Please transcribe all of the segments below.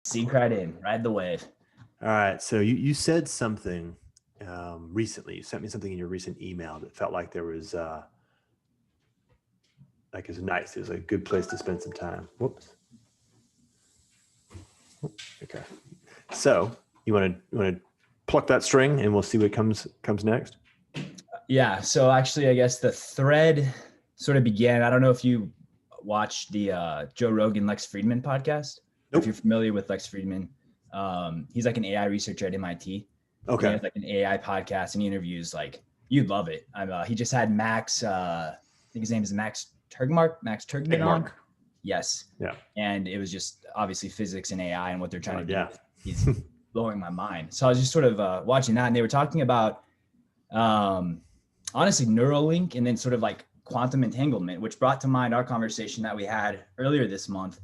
Sink right in, ride the wave. All right. So you said something recently. You sent me something in your recent email that felt like there was like it was nice. It was a good place to spend some time. Whoops. Okay. So you want to pluck that string and we'll see what comes next. Yeah. So actually, I guess the thread sort of began. I don't know if you watched the Joe Rogan Lex Friedman podcast. Nope. If you're familiar with Lex Friedman, he's like an AI researcher at MIT. Okay. He has like an AI podcast and he interviews like you'd love it. He just had Max. I think his name is Max Tegmark on. Yes. Yeah. And it was just obviously physics and AI and what they're trying to do. Yeah. He's blowing my mind. So I was just sort of watching that, and they were talking about honestly Neuralink and then sort of like quantum entanglement, which brought to mind our conversation that we had earlier this month.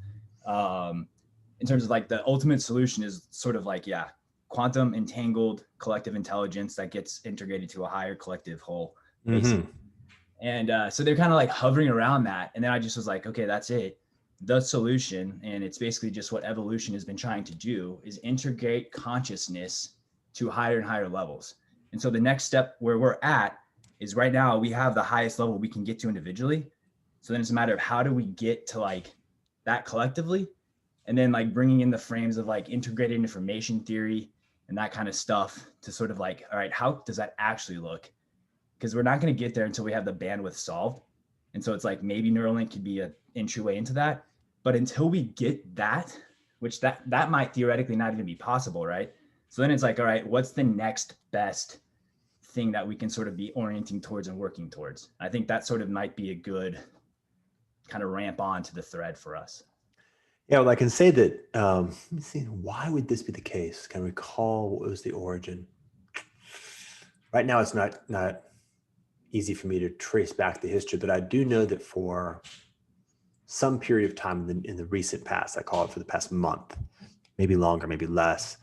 In terms of like the ultimate solution is sort of like, yeah, quantum entangled collective intelligence that gets integrated to a higher collective whole. Basically. Mm-hmm. And so they're kind of like hovering around that. And then I just was like, okay, that's it. The solution, and it's basically just what evolution has been trying to do, is integrate consciousness to higher and higher levels. And so the next step where we're at is right now we have the highest level we can get to individually. So then it's a matter of how do we get to like that collectively, and then like bringing in the frames of like integrated information theory and that kind of stuff to sort of like, all right, how does that actually look? Because we're not going to get there until we have the bandwidth solved. And so it's like maybe Neuralink could be an entryway into that. But until we get that, which that might theoretically not even be possible, right? So then it's like, all right, what's the next best thing that we can sort of be orienting towards and working towards? I think that sort of might be a good kind of ramp on to the thread for us. Yeah, well, I can say that, let me see, why would this be the case? Can I recall what was the origin? Right now, it's not easy for me to trace back the history, but I do know that for some period of time in the recent past, I call it for the past month, maybe longer, maybe less.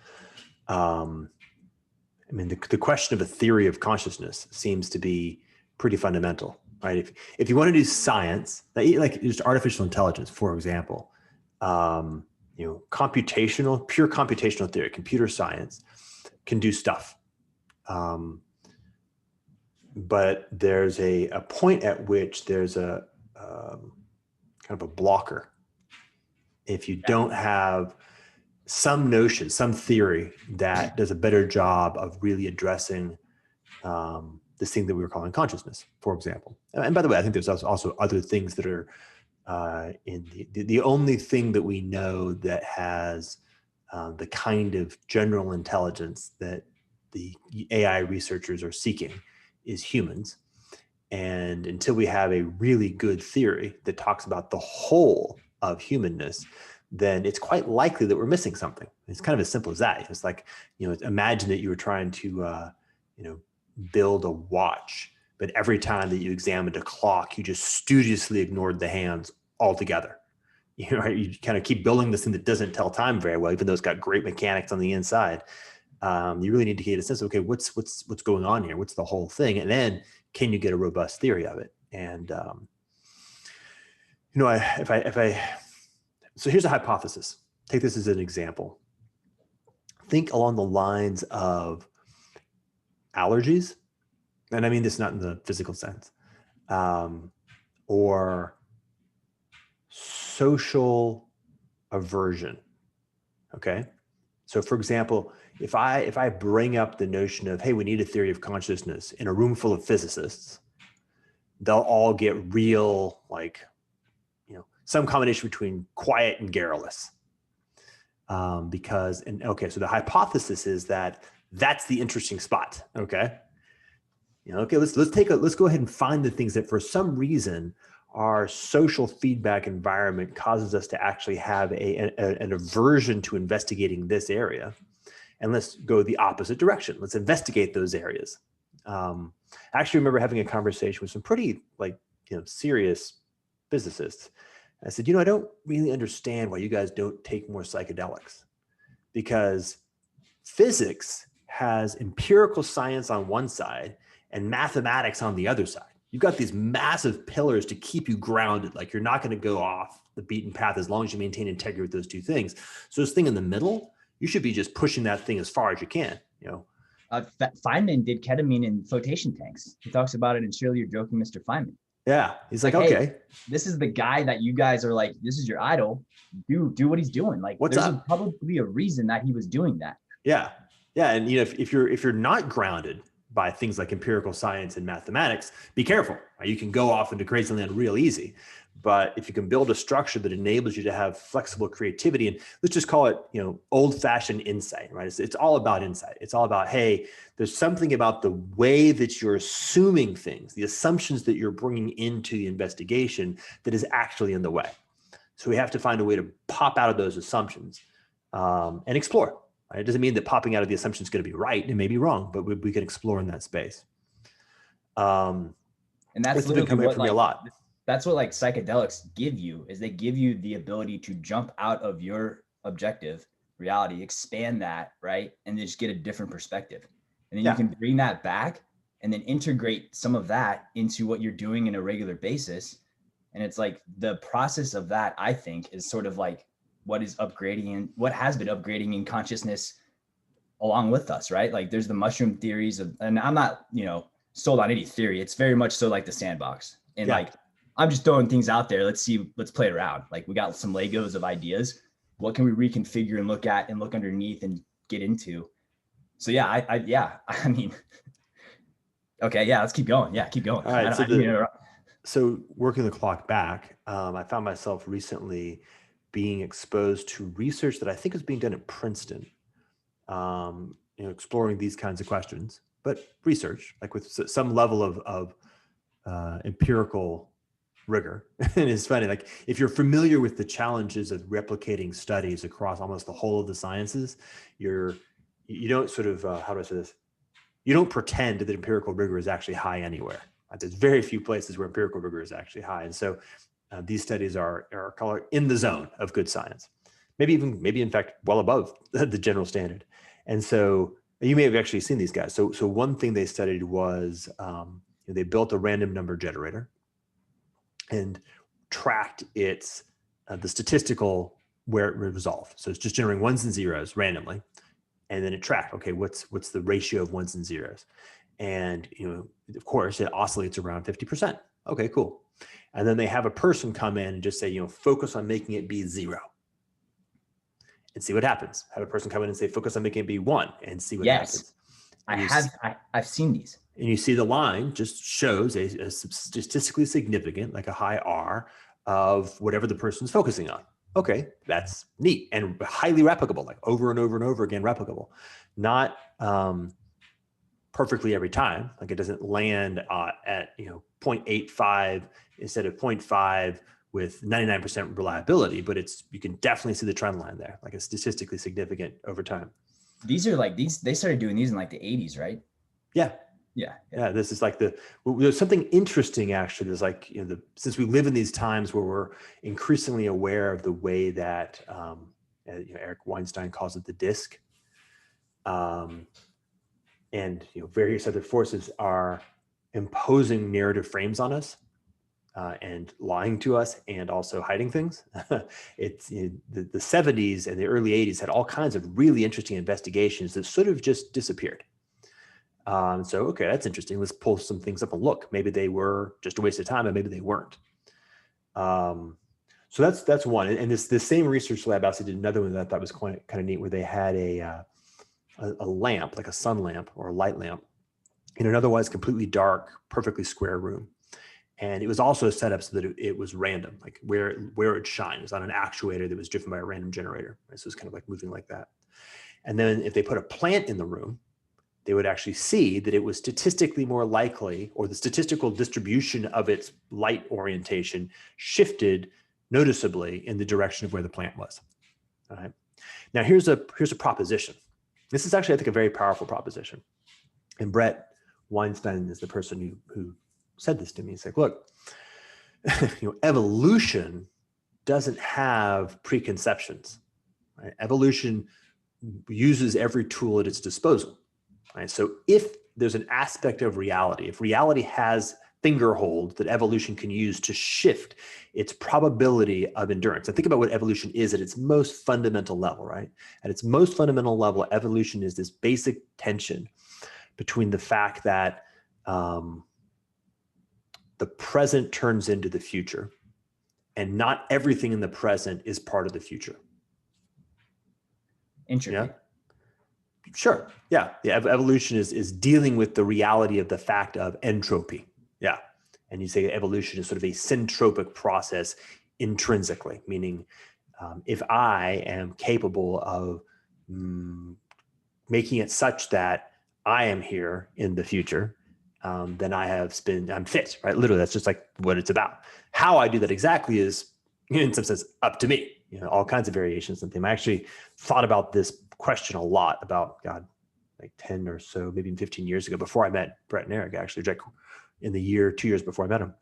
I mean, the question of a theory of consciousness seems to be pretty fundamental, right? If you want to do science, like just artificial intelligence, for example, pure computational theory, computer science can do stuff. But there's a point at which there's a kind of a blocker. If you don't have some notion, some theory that does a better job of really addressing this thing that we were calling consciousness, for example. And by the way, I think there's also other things that are in the only thing that we know that has the kind of general intelligence that the AI researchers are seeking is humans. And until we have a really good theory that talks about the whole of humanness, then it's quite likely that we're missing something. It's kind of as simple as that. It's like, imagine that you were trying to, build a watch, but every time that you examined a clock, you just studiously ignored the hands altogether. You kind of keep building this thing that doesn't tell time very well, even though it's got great mechanics on the inside. You really need to get a sense of, okay, what's going on here? What's the whole thing? And then can you get a robust theory of it? And, so here's a hypothesis. Take this as an example. Think along the lines of allergies. And I mean this not in the physical sense, or social aversion. Okay. So for example, if I bring up the notion of, hey, we need a theory of consciousness in a room full of physicists, they'll all get real, some combination between quiet and garrulous. So the hypothesis is that that's the interesting spot. Okay. Let's go ahead and find the things that for some reason our social feedback environment causes us to actually have an aversion to investigating this area. And let's go the opposite direction. Let's investigate those areas. I actually remember having a conversation with some pretty serious physicists. I said, I don't really understand why you guys don't take more psychedelics, because physics has empirical science on one side and mathematics on the other side. You've got these massive pillars to keep you grounded. Like you're not going to go off the beaten path as long as you maintain integrity with those two things. So this thing in the middle, you should be just pushing that thing as far as you can, you know. Feynman did ketamine in flotation tanks. He talks about it in Surely You're Joking, Mr. Feynman. Yeah, he's like, hey, okay, this is the guy that you guys are like, this is your idol. Do what he's doing. Like, what's there's up? probably a reason that he was doing that. Yeah, yeah, and you know, if you're not grounded by things like empirical science and mathematics, be careful. Right? You can go off into crazy land real easy. But if you can build a structure that enables you to have flexible creativity, and let's just call it, you know, old-fashioned insight, right? It's all about insight. It's all about, hey, there's something about the way that you're assuming things, the assumptions that you're bringing into the investigation that is actually in the way. So we have to find a way to pop out of those assumptions and explore. Right? It doesn't mean that popping out of the assumption is going to be right. It may be wrong, but we can explore in that space. And that's been coming up for me a lot. That's what like psychedelics give you, is they give you the ability to jump out of your objective reality, expand that, right? And just get a different perspective. And then you can bring that back and then integrate some of that into what you're doing in a regular basis. And it's like the process of that, I think, is sort of like what is upgrading and what has been upgrading in consciousness along with us, right? Like there's the mushroom theories of, and I'm not, you know, sold on any theory. It's very much so like the sandbox. And like, I'm just throwing things out there. Let's play it around. Like we got some Legos of ideas. What can we reconfigure and look at and look underneath and get into? So yeah, I mean, okay, yeah, let's keep going. Yeah, keep going. All right. So working the clock back, I found myself recently being exposed to research that I think is being done at Princeton, you know, exploring these kinds of questions, but research like with some level of empirical rigor. And it's funny, like if you're familiar with the challenges of replicating studies across almost the whole of the sciences, you don't sort of, how do I say this? You don't pretend that empirical rigor is actually high anywhere. Right? There's very few places where empirical rigor is actually high. And so these studies are in the zone of good science, maybe in fact, well above the general standard. And so you may have actually seen these guys. So one thing they studied was they built a random number generator and tracked its the statistical where it would resolve. So it's just generating ones and zeros randomly, and then it tracked, okay, what's the ratio of ones and zeros, and you know, of course, it oscillates around 50%. Okay, cool. And then they have a person come in and just say, you know, focus on making it be 0, and see what happens. Have a person come in and say, focus on making it be 1, and see what happens. I've seen these. And you see the line just shows a statistically significant, like a high R of whatever the person's focusing on. Okay, that's neat and highly replicable, like over and over and over again replicable. Not perfectly every time, like it doesn't land at 0.85 instead of 0.5 with 99% reliability, but you can definitely see the trend line there, like it's statistically significant over time. These are like they started doing these in like the 80s, right? Yeah. This is like there's something interesting actually. There's like, you know, since we live in these times where we're increasingly aware of the way that Eric Weinstein calls it the disc, and various other forces are imposing narrative frames on us and lying to us and also hiding things. It's the 70s and the early 80s had all kinds of really interesting investigations that sort of just disappeared. So, okay, that's interesting. Let's pull some things up and look. Maybe they were just a waste of time, and maybe they weren't. So that's one. And this same research lab also did another one that I thought was kind of neat, where they had a lamp, like a sun lamp or a light lamp, in an otherwise completely dark, perfectly square room. And it was also set up so that it was random, like where it shines. It was on an actuator that was driven by a random generator. Right? So it's kind of like moving like that. And then if they put a plant in the room, they would actually see that it was statistically more likely, or the statistical distribution of its light orientation shifted noticeably in the direction of where the plant was. All right. Now here's a proposition. This is actually, I think, a very powerful proposition. And Brett Weinstein is the person who said this to me. He's like, look, evolution doesn't have preconceptions. Right? Evolution uses every tool at its disposal. Right? So if there's an aspect of reality, if reality has finger hold that evolution can use to shift its probability of endurance. And think about what evolution is at its most fundamental level, right? At its most fundamental level, evolution is this basic tension between the fact that the present turns into the future, and not everything in the present is part of the future. Entropy. Yeah. Sure. Yeah. Yeah. Evolution is dealing with the reality of the fact of entropy. Yeah. And you say evolution is sort of a syntropic process intrinsically, meaning if I am capable of making it such that I am here in the future, then I'm fit, right? Literally, that's just like what it's about. How I do that exactly is, in some sense, up to me. All kinds of variations and things. I actually thought about this question a lot about, like 10 or so, maybe even 15 years ago, before I met Brett and Eric, actually, in the 2 years before I met them,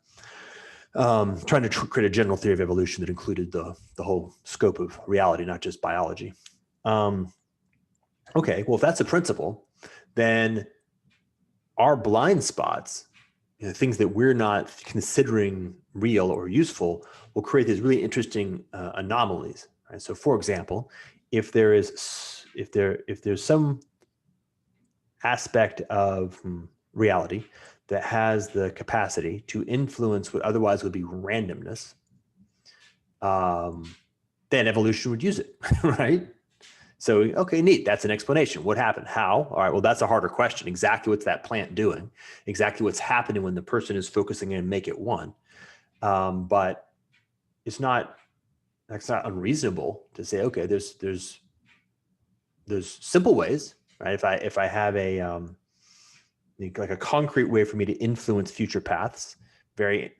trying to create a general theory of evolution that included the whole scope of reality, not just biology. Okay, well, if that's a principle, then our blind spots, things that we're not considering real or useful, will create these really interesting anomalies. Right? So, for example, if there's some aspect of reality that has the capacity to influence what otherwise would be randomness, then evolution would use it, right? So, okay, neat. That's an explanation. What happened? How? All right. Well, that's a harder question. Exactly what's that plant doing? Exactly what's happening when the person is focusing and make it one. But that's not unreasonable to say, okay, there's simple ways, right? If I have like a concrete way for me to influence future paths, very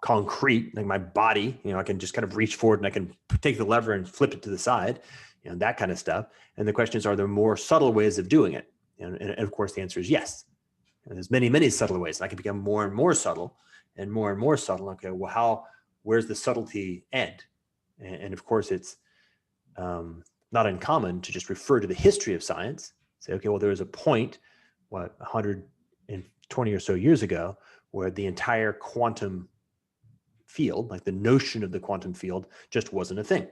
concrete, like my body, I can just kind of reach forward and I can take the lever and flip it to the side. That kind of stuff. And the question is, are there more subtle ways of doing it? And of course, the answer is yes. And there's many, many subtle ways. And I can become more and more subtle and more and more subtle. Okay, well, where's the subtlety end? And of course, it's not uncommon to just refer to the history of science. Say, okay, well, there was a point, 120 or so years ago, where the entire quantum field, like the notion of the quantum field, just wasn't a thing.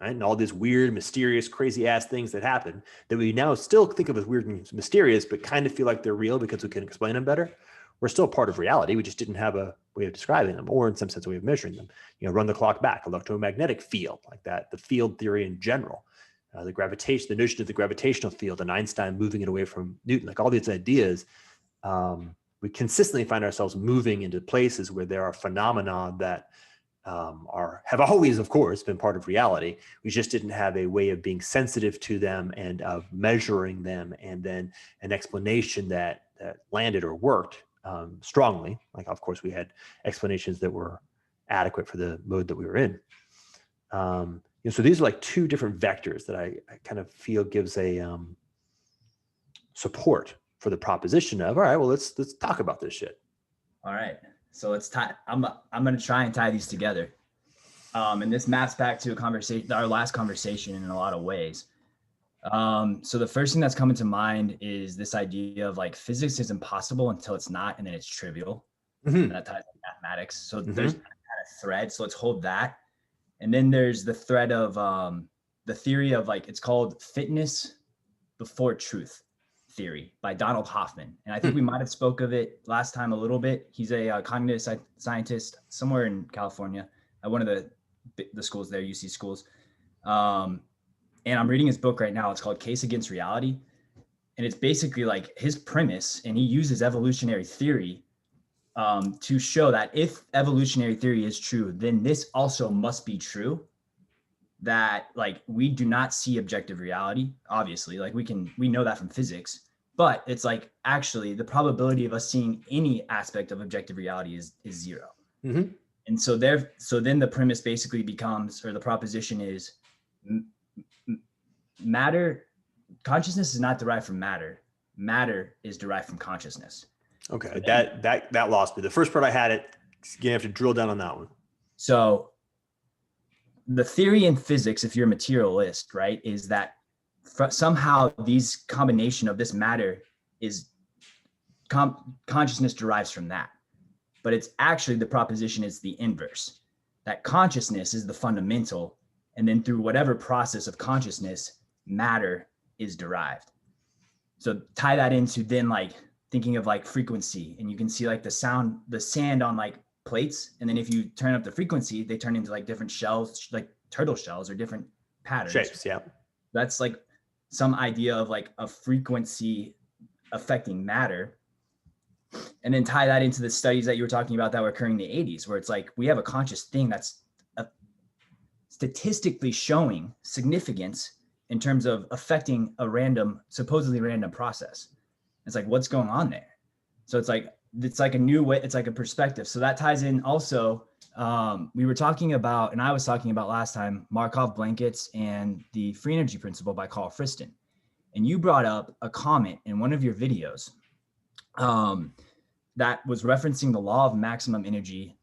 Right? And all these weird, mysterious, crazy ass things that happen that we now still think of as weird and mysterious, but kind of feel like they're real because we can explain them better. We're still part of reality. We just didn't have a way of describing them, or in some sense, a way of measuring them. Run the clock back, electromagnetic field, like that, the field theory in general, the notion of the gravitational field, and Einstein moving it away from Newton, like all these ideas. We consistently find ourselves moving into places where there are phenomena that have always, of course, been part of reality. We just didn't have a way of being sensitive to them and of measuring them, and then an explanation that landed or worked strongly. Like, of course, we had explanations that were adequate for the mode that we were in. So these are like two different vectors that I kind of feel gives a support for the proposition of, all right, well, let's talk about this shit. All right. So let's tie. I'm going to try and tie these together. And this maps back to our last conversation in a lot of ways. So the first thing that's coming to mind is this idea of like physics is impossible until it's not, and then it's trivial. And that ties to mathematics. So there's that kind of thread. So let's hold that. And then there's the thread of the theory of like, it's called fitness before truth theory by Donald Hoffman. And I think we might've spoke of it last time a little bit. He's a cognitive scientist somewhere in California at one of the schools there, UC schools. And I'm reading his book right now. It's called Case Against Reality. And it's basically like his premise, and he uses evolutionary theory to show that if evolutionary theory is true, then this also must be true. That like we do not see objective reality, obviously, like we know that from physics, but it's like actually the probability of us seeing any aspect of objective reality is zero. And so then the premise basically becomes, or the proposition is, matter, consciousness is not derived from matter. Matter is derived from consciousness. Okay, that lost me. The first part I had it. You have to drill down on that one. So the theory in physics, if you're a materialist, right, is that somehow these combination of this matter is consciousness derives from that. But it's actually, the proposition is the inverse, that consciousness is the fundamental, and then through whatever process of consciousness, matter is derived. So tie that into then like thinking of like frequency, and you can see like the sand on like plates, and then if you turn up the frequency, they turn into like different shells, like turtle shells or different patterns. Shapes, yeah. That's like some idea of like a frequency affecting matter. And then tie that into the studies that you were talking about that were occurring in the 80s, where it's like we have a conscious thing that's statistically showing significance in terms of affecting a supposedly random process. It's like, what's going on there? So it's like a new way, it's like a perspective. So that ties in also, we were talking about, and I was talking about last time, Markov blankets and the free energy principle by Carl Friston. And you brought up a comment in one of your videos that was referencing the law of maximum energy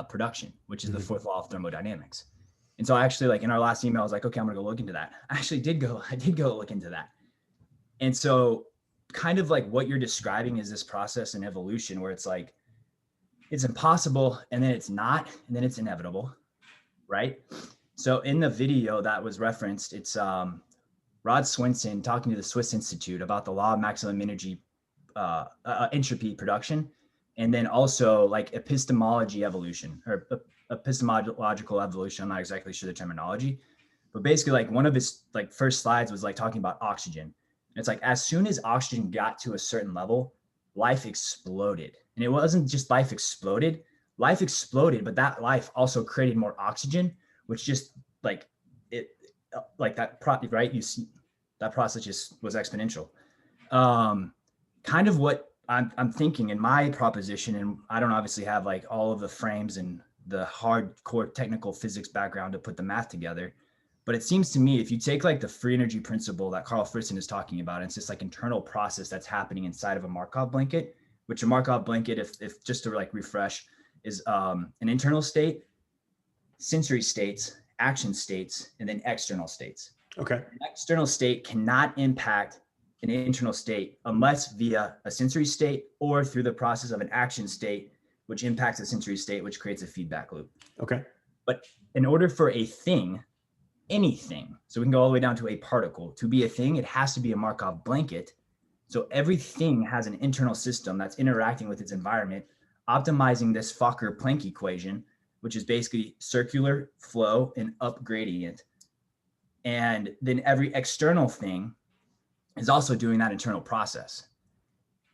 production, which is the fourth law of thermodynamics. And so I actually, like in our last email, I was like, okay, I'm gonna go look into that. I did go look into that. And so kind of like what you're describing is this process in evolution where it's like, it's impossible, and then it's not, and then it's inevitable, right? So in the video that was referenced, it's Rod Swinson talking to the Swiss Institute about the law of maximum energy entropy production, and then also like epistemology evolution, or epistemological evolution. I'm not exactly sure the terminology, but basically like one of his like first slides was like talking about oxygen. And it's like, as soon as oxygen got to a certain level, life exploded. And it wasn't just life exploded, but that life also created more oxygen, which just like it, like that, right? You see that process just was exponential. Kind of what I'm thinking in my proposition, and I don't obviously have like all of the frames and the hardcore technical physics background to put the math together, but it seems to me if you take like the free energy principle that Carl Friston is talking about, it's this like internal process that's happening inside of a Markov blanket, which a Markov blanket, if just to like refresh, is an internal state, sensory states, action states, and then external states. Okay. An external state cannot impact an internal state unless via a sensory state or through the process of an action state, which impacts a sensory state, which creates a feedback loop. Okay. But in order for a thing, anything, so we can go all the way down to a particle, to be a thing, it has to be a Markov blanket. So everything has an internal system that's interacting with its environment, optimizing this Fokker-Planck equation, which is basically circular flow and up gradient. And then every external thing is also doing that internal process.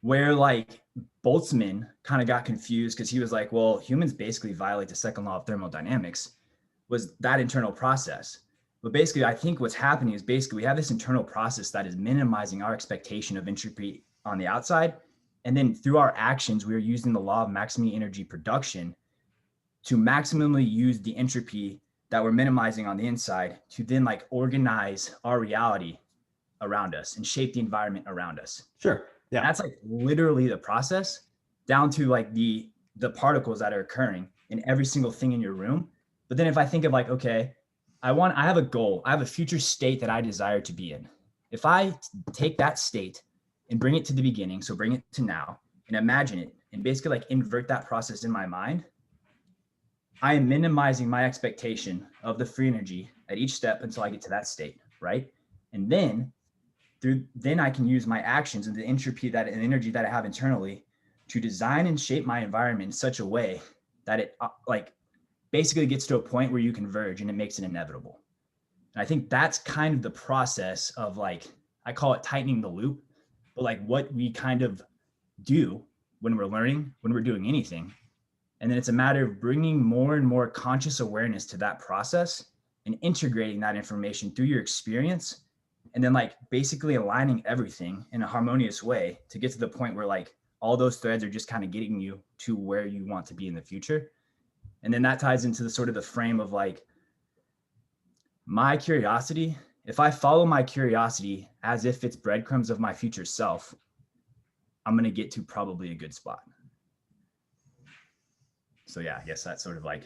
Where like Boltzmann kind of got confused because he was like, well, humans basically violate the second law of thermodynamics, was that internal process. But basically, I think what's happening is basically we have this internal process that is minimizing our expectation of entropy on the outside. And then through our actions, we are using the law of maximum energy production to maximally use the entropy that we're minimizing on the inside to then like organize our reality around us and shape the environment around us. Sure. Yeah. And that's like literally the process down to like the particles that are occurring in every single thing in your room. But then if I think of like, okay, I have a goal, I have a future state that I desire to be in. If I take that state and bring it to the beginning, so bring it to now and imagine it and basically like invert that process in my mind, I am minimizing my expectation of the free energy at each step until I get to that state, right? And then I can use my actions and the entropy and energy that I have internally to design and shape my environment in such a way that it like basically gets to a point where you converge and it makes it inevitable. And I think that's kind of the process of like, I call it tightening the loop, but like what we kind of do when we're learning, when we're doing anything. And then it's a matter of bringing more and more conscious awareness to that process and integrating that information through your experience. And then like basically aligning everything in a harmonious way to get to the point where like all those threads are just kind of getting you to where you want to be in the future. And then that ties into the sort of the frame of like my curiosity. If I follow my curiosity as if it's breadcrumbs of my future self, I'm going to get to probably a good spot. So yeah, I guess that's sort of like,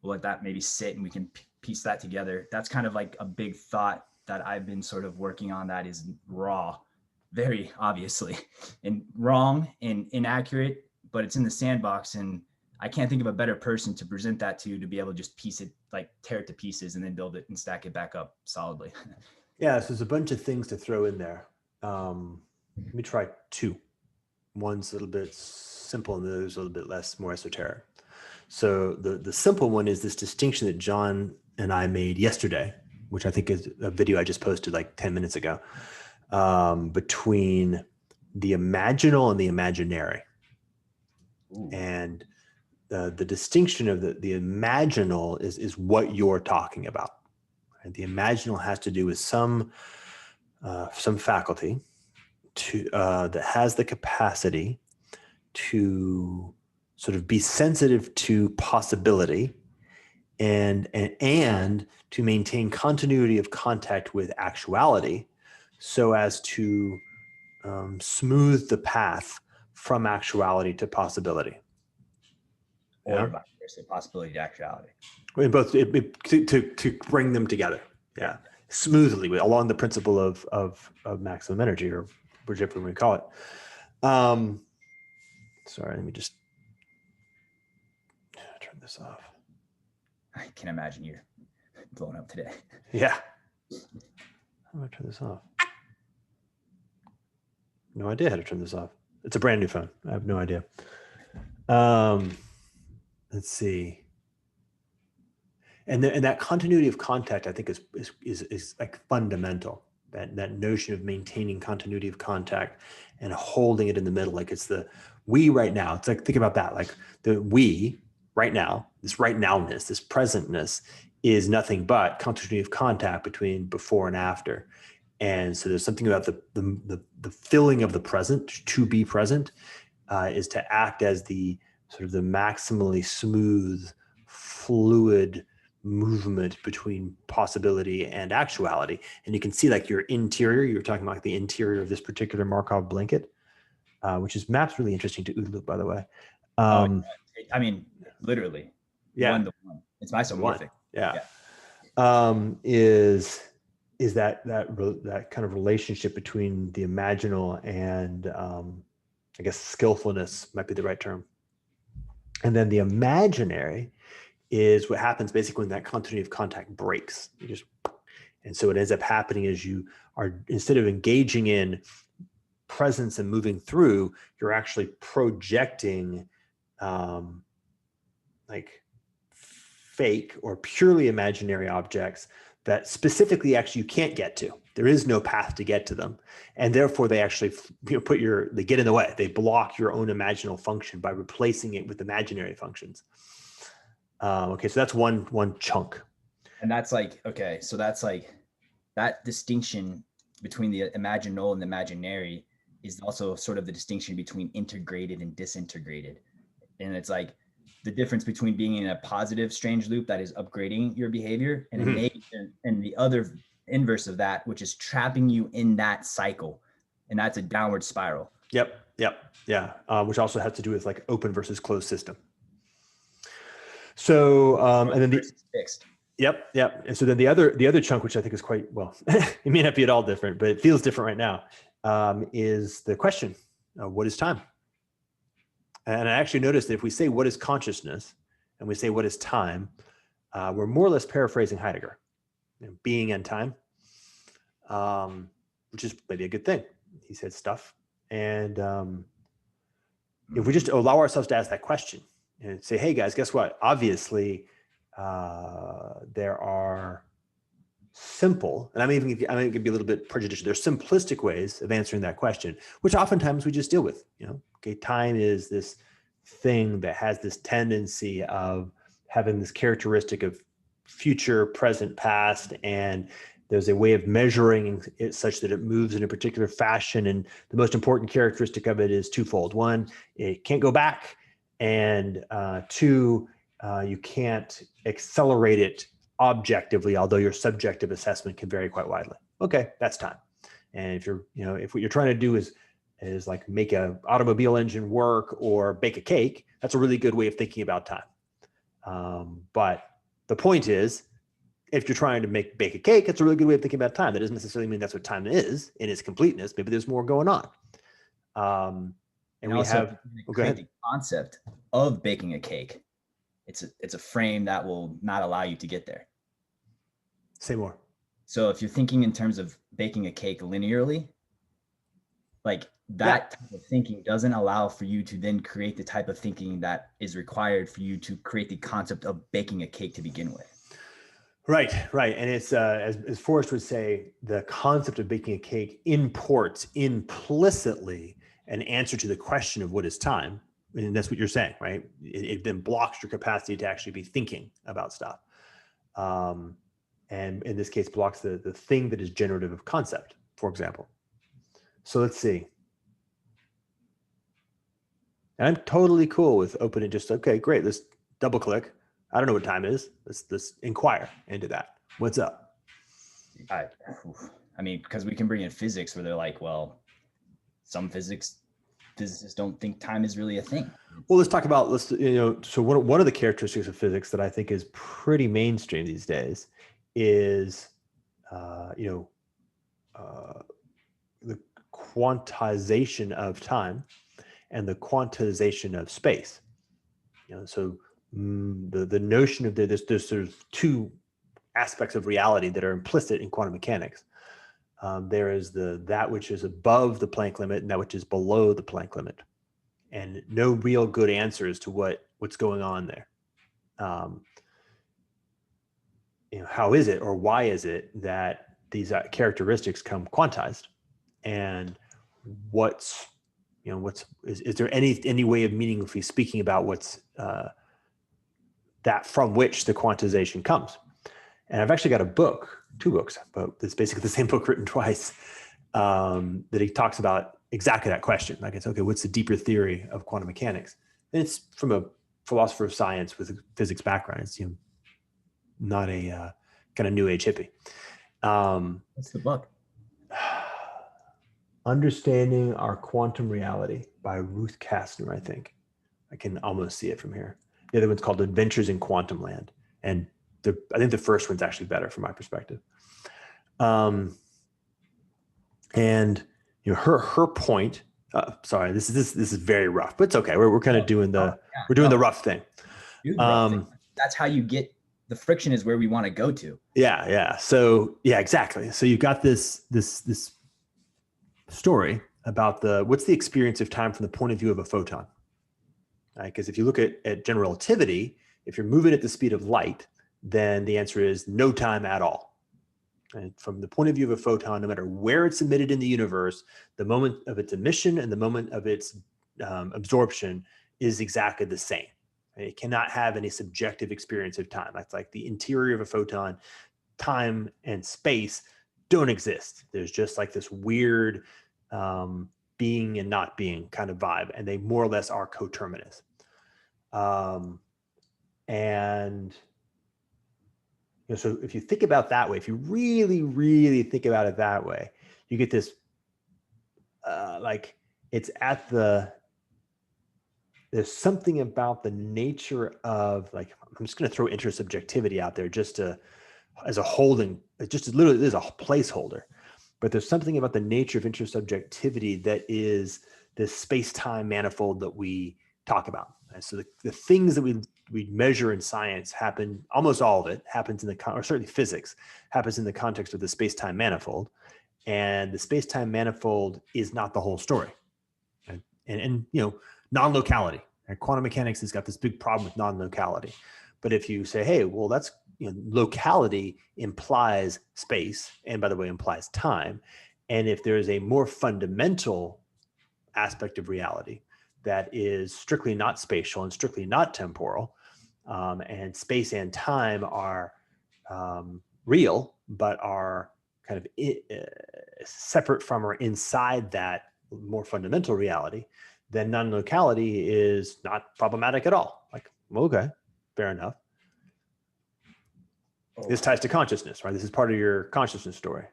we'll let that maybe sit and we can piece that together. That's kind of like a big thought that I've been sort of working on that is raw. very obviously, and wrong and inaccurate, but it's in the sandbox. And I can't think of a better person to present that to be able to just piece it, like tear it to pieces and then build it and stack it back up solidly. Yeah, so there's a bunch of things to throw in there. Let me try two. One's a little bit simple and the other's a little bit less, more esoteric. So the simple one is this distinction that John and I made yesterday, which I think is a video I just posted like 10 minutes ago, between the imaginal and the imaginary. Ooh. And the distinction of the imaginal is what you're talking about. Right? The imaginal has to do with some faculty that has the capacity to sort of be sensitive to possibility and to maintain continuity of contact with actuality so as to smooth the path from actuality to possibility. Or vice versa, possibility to actuality. In both, to bring them together. Yeah. Smoothly along the principle of maximum energy, or whichever we call it. Sorry, let me just turn this off. I can imagine you're blown up today. Yeah. How do I turn this off? No idea how to turn this off. It's a brand new phone. I have no idea. Let's see. And that continuity of contact, I think, is like fundamental. That notion of maintaining continuity of contact and holding it in the middle, like it's the we right now. It's like, think about that, like the we right now, this right nowness, this presentness is nothing but continuity of contact between before and after. And so there's something about the filling of the present, to be present, is to act as the sort of the maximally smooth, fluid movement between possibility and actuality. And you can see like your interior, you were talking about like the interior of this particular Markov blanket, which is maps really interesting to OODA loop, by the way. I mean, literally, yeah, 1-to-1. It's isomorphic. Yeah. Is that kind of relationship between the imaginal and I guess skillfulness might be the right term. And then the imaginary is what happens basically when that continuity of contact breaks. And so what ends up happening is you are, instead of engaging in presence and moving through, you're actually projecting like fake or purely imaginary objects that specifically actually you can't get to. There is no path to get to them. And therefore they actually they get in the way. They block your own imaginal function by replacing it with imaginary functions. Okay, so that's one chunk. And that's like, okay, so that's like that distinction between the imaginal and the imaginary is also sort of the distinction between integrated and disintegrated. And it's like the difference between being in a positive strange loop that is upgrading your behavior and a negative, and the other inverse of that, which is trapping you in that cycle. And that's a downward spiral. Yep. Yeah. Which also has to do with like open versus closed system. So, and then fixed. Yep. And so then the other chunk, which I think is quite, well, it may not be at all different, but it feels different right now, is the question, what is time? And I actually noticed that if we say what is consciousness and we say what is time, we're more or less paraphrasing Heidegger, being and time, which is maybe a good thing. He said stuff. And if we just allow ourselves to ask that question and say, hey guys, guess what? Obviously, there are simple, and I'm going to be a little bit prejudicial. There's simplistic ways of answering that question, which oftentimes we just deal with. Okay, time is this thing that has this tendency of having this characteristic of future, present, past, and there's a way of measuring it such that it moves in a particular fashion. And the most important characteristic of it is twofold. One, it can't go back, and two, you can't accelerate it objectively, although your subjective assessment can vary quite widely. Okay, that's time. And if if what you're trying to do is like make an automobile engine work or bake a cake, that's a really good way of thinking about time. But the point is, if you're trying to bake a cake, it's a really good way of thinking about time. That doesn't necessarily mean that's what time is in its completeness. Maybe there's more going on. And we also, have, go ahead. The concept of baking a cake. It's a frame that will not allow you to get there. Say more. So if you're thinking in terms of baking a cake linearly, like that type of thinking doesn't allow for you to then create the type of thinking that is required for you to create the concept of baking a cake to begin with. Right. And it's, as Forrest would say, the concept of baking a cake imports implicitly an answer to the question of what is time. And that's what you're saying, right? It then blocks your capacity to actually be thinking about stuff. And in this case, blocks the thing that is generative of concept, for example. So let's see. And I'm totally cool with opening just, okay, great. Let's double click. I don't know what time it is. Let's inquire into that. What's up? I mean, because we can bring in physics where they're like, well, some physicists don't think time is really a thing. Well, let's talk about, so one of the characteristics of physics that I think is pretty mainstream these days is, the quantization of time and the quantization of space. So the notion of there's sort of two aspects of reality that are implicit in quantum mechanics. There is that which is above the Planck limit and that which is below the Planck limit, and no real good answer as to what's going on there. How is it or why is it that these characteristics come quantized, and is there any way of meaningfully speaking about what's that from which the quantization comes? And I've actually got two books, but it's basically the same book written twice, that he talks about exactly that question. Like, it's okay, what's the deeper theory of quantum mechanics? And it's from a philosopher of science with a physics background. It's not a kind of new age hippie. What's the book? Understanding Our Quantum Reality by Ruth Kastner, I think. I can almost see it from here. The other one's called Adventures in Quantum Land. And I think the first one's actually better from my perspective. And her point. Sorry, this is very rough, but it's okay. We're kind of doing the rough thing. That's how you get the friction is where we want to go to. Yeah. So exactly. So you've got this story about what's the experience of time from the point of view of a photon. Right? Because if you look at general relativity, if you're moving at the speed of light, then the answer is no time at all. And from the point of view of a photon, no matter where it's emitted in the universe, the moment of its emission and the moment of its absorption is exactly the same. It cannot have any subjective experience of time. That's like the interior of a photon. Time and space don't exist. There's just like this weird being and not being kind of vibe, and they more or less are coterminous. And so if you think about that way, if you really, really think about it that way, you get this, there's something about the nature of, like, I'm just going to throw intersubjectivity out there as a holding, it just literally is a placeholder, but there's something about the nature of intersubjectivity that is this space-time manifold that we talk about. And so the things that we measure in science happen, almost all of it happens or certainly physics happens in the context of the space-time manifold. And the space-time manifold is not the whole story. And non-locality. Right? Quantum mechanics has got this big problem with non-locality. But if you say, hey, well, that's, locality implies space, and by the way, implies time. And if there is a more fundamental aspect of reality that is strictly not spatial and strictly not temporal, and space and time are real, but are kind of separate from or inside that more fundamental reality, then non-locality is not problematic at all. Like, okay, fair enough. This ties to consciousness, right? This is part of your consciousness story.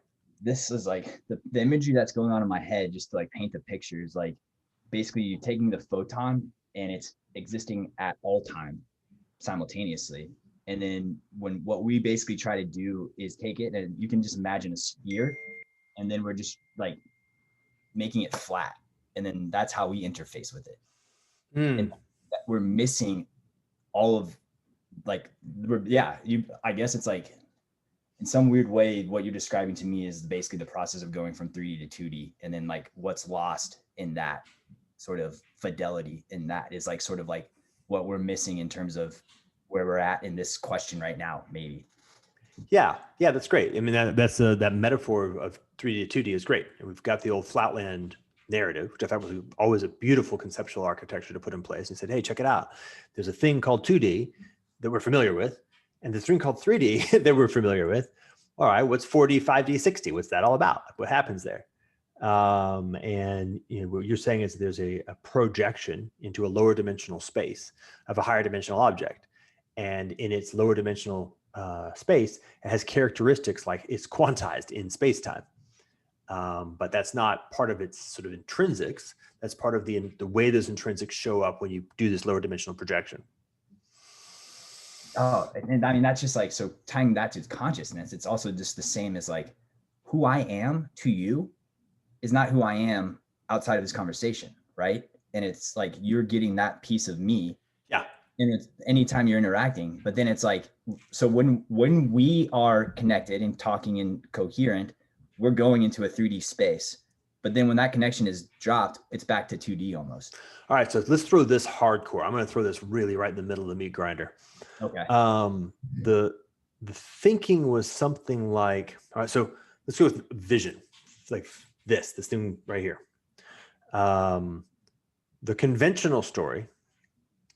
This is like the imagery that's going on in my head, just to like paint the picture, is like basically you're taking the photon and it's existing at all time simultaneously. And then what we basically try to do is take it, and you can just imagine a sphere, and then we're just like making it flat. And then that's how we interface with it. And we're missing all of like, I guess it's like, in some weird way, what you're describing to me is basically the process of going from 3D to 2D. And then like what's lost in that sort of fidelity in that is like sort of like what we're missing in terms of where we're at in this question right now, maybe. Yeah, that's great. I mean, that's that metaphor of 3D to 2D is great. And we've got the old flatland narrative, which I thought was always a beautiful conceptual architecture to put in place. And said, hey, check it out. There's a thing called 2D that we're familiar with, and the thing called 3D that we're familiar with. All right, what's 4D, 5D, 6D? What's that all about? What happens there? And what you're saying is there's a projection into a lower dimensional space of a higher dimensional object. And in its lower dimensional space, it has characteristics like it's quantized in space-time. But that's not part of its sort of intrinsics. That's part of the way those intrinsics show up when you do this lower dimensional projection. Oh, and I mean, that's just like, so tying that to consciousness, it's also just the same as like who I am to you is not who I am outside of this conversation, right? And it's like you're getting that piece of me. Yeah. And it's anytime you're interacting, but then it's like, so when we are connected and talking and coherent, we're going into a 3D space. But then when that connection is dropped, it's back to 2D almost. All right, so let's throw this hardcore. I'm going to throw this really right in the middle of the meat grinder. Okay. The thinking was something like, all right, so let's go with vision. It's like this thing right here. The conventional story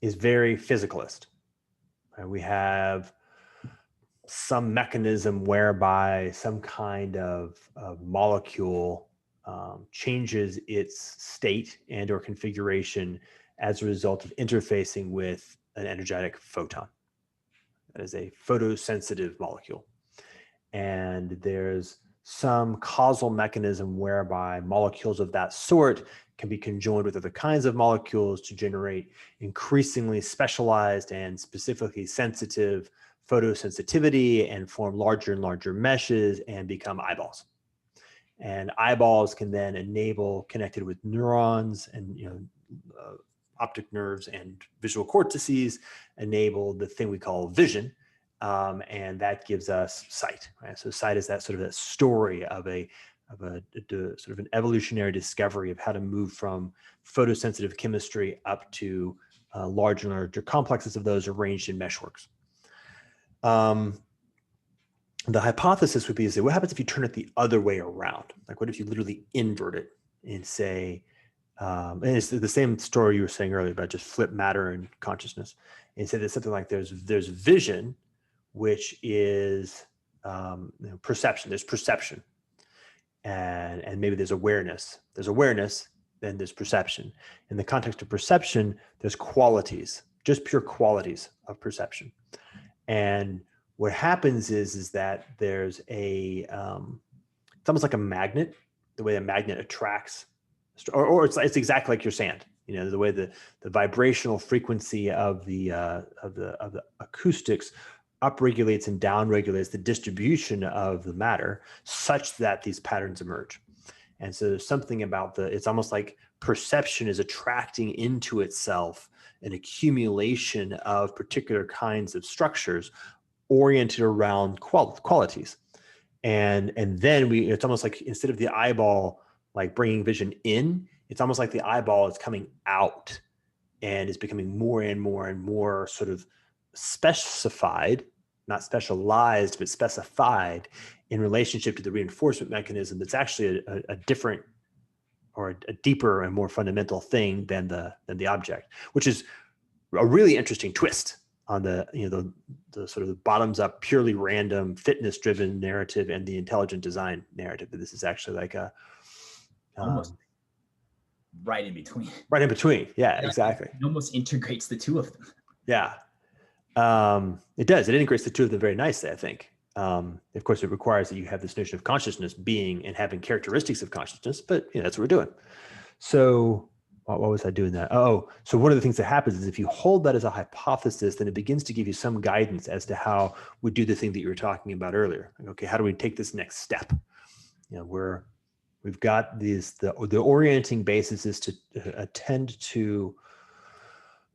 is very physicalist. We have some mechanism whereby some kind of molecule changes its state and or configuration as a result of interfacing with an energetic photon. That is a photosensitive molecule. And there's some causal mechanism whereby molecules of that sort can be conjoined with other kinds of molecules to generate increasingly specialized and specifically sensitive photosensitivity and form larger and larger meshes and become eyeballs. And eyeballs can then enable, connected with neurons and optic nerves and visual cortices, enable the thing we call vision, and that gives us sight. Right? So sight is that sort of that story of a sort of an evolutionary discovery of how to move from photosensitive chemistry up to larger and larger complexes of those arranged in meshworks. The hypothesis would be, is that what happens if you turn it the other way around? Like, what if you literally invert it and say, and it's the same story you were saying earlier about just flip matter and consciousness, and say there's something like there's vision, which is perception. There's perception, and maybe there's awareness. There's awareness, then there's perception. In the context of perception, there's qualities, just pure qualities of perception, and what happens is that there's it's almost like a magnet, the way a magnet attracts, or it's exactly like your sand, the way the vibrational frequency of the acoustics upregulates and downregulates the distribution of the matter such that these patterns emerge. And so there's something about it's almost like perception is attracting into itself an accumulation of particular kinds of structures oriented around qualities. And then it's almost like instead of the eyeball like bringing vision in, it's almost like the eyeball is coming out and is becoming more and more and more sort of specified, not specialized, but specified in relationship to the reinforcement mechanism that's actually a different or a deeper and more fundamental thing than the object, which is a really interesting twist on the sort of the bottoms up, purely random, fitness driven narrative and the intelligent design narrative. That this is actually like a almost right in between. Right in between. Yeah, exactly. It almost integrates the two of them. Yeah. It does. It integrates the two of them very nicely, I think. Of course, it requires that you have this notion of consciousness being and having characteristics of consciousness, but that's what we're doing. So, Why was I doing that? Oh, so one of the things that happens is if you hold that as a hypothesis, then it begins to give you some guidance as to how we do the thing that you were talking about earlier. Like, okay, how do we take this next step? We've got the orienting basis is to attend to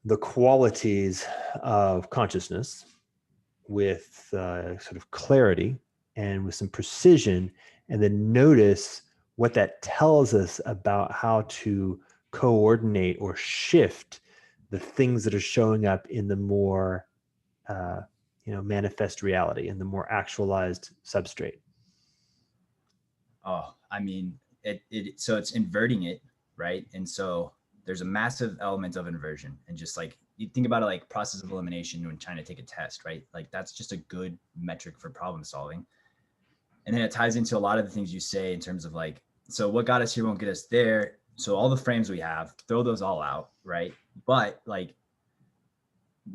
the qualities of consciousness with sort of clarity and with some precision, and then notice what that tells us about how to coordinate or shift the things that are showing up in the more manifest reality, in the more actualized substrate. Oh, I mean, so it's inverting it, right? And so there's a massive element of inversion, and just like you think about it, like process of elimination when trying to take a test, right? Like that's just a good metric for problem solving. And then it ties into a lot of the things you say in terms of like, so what got us here won't get us there. So all the frames we have, throw those all out, right? But like,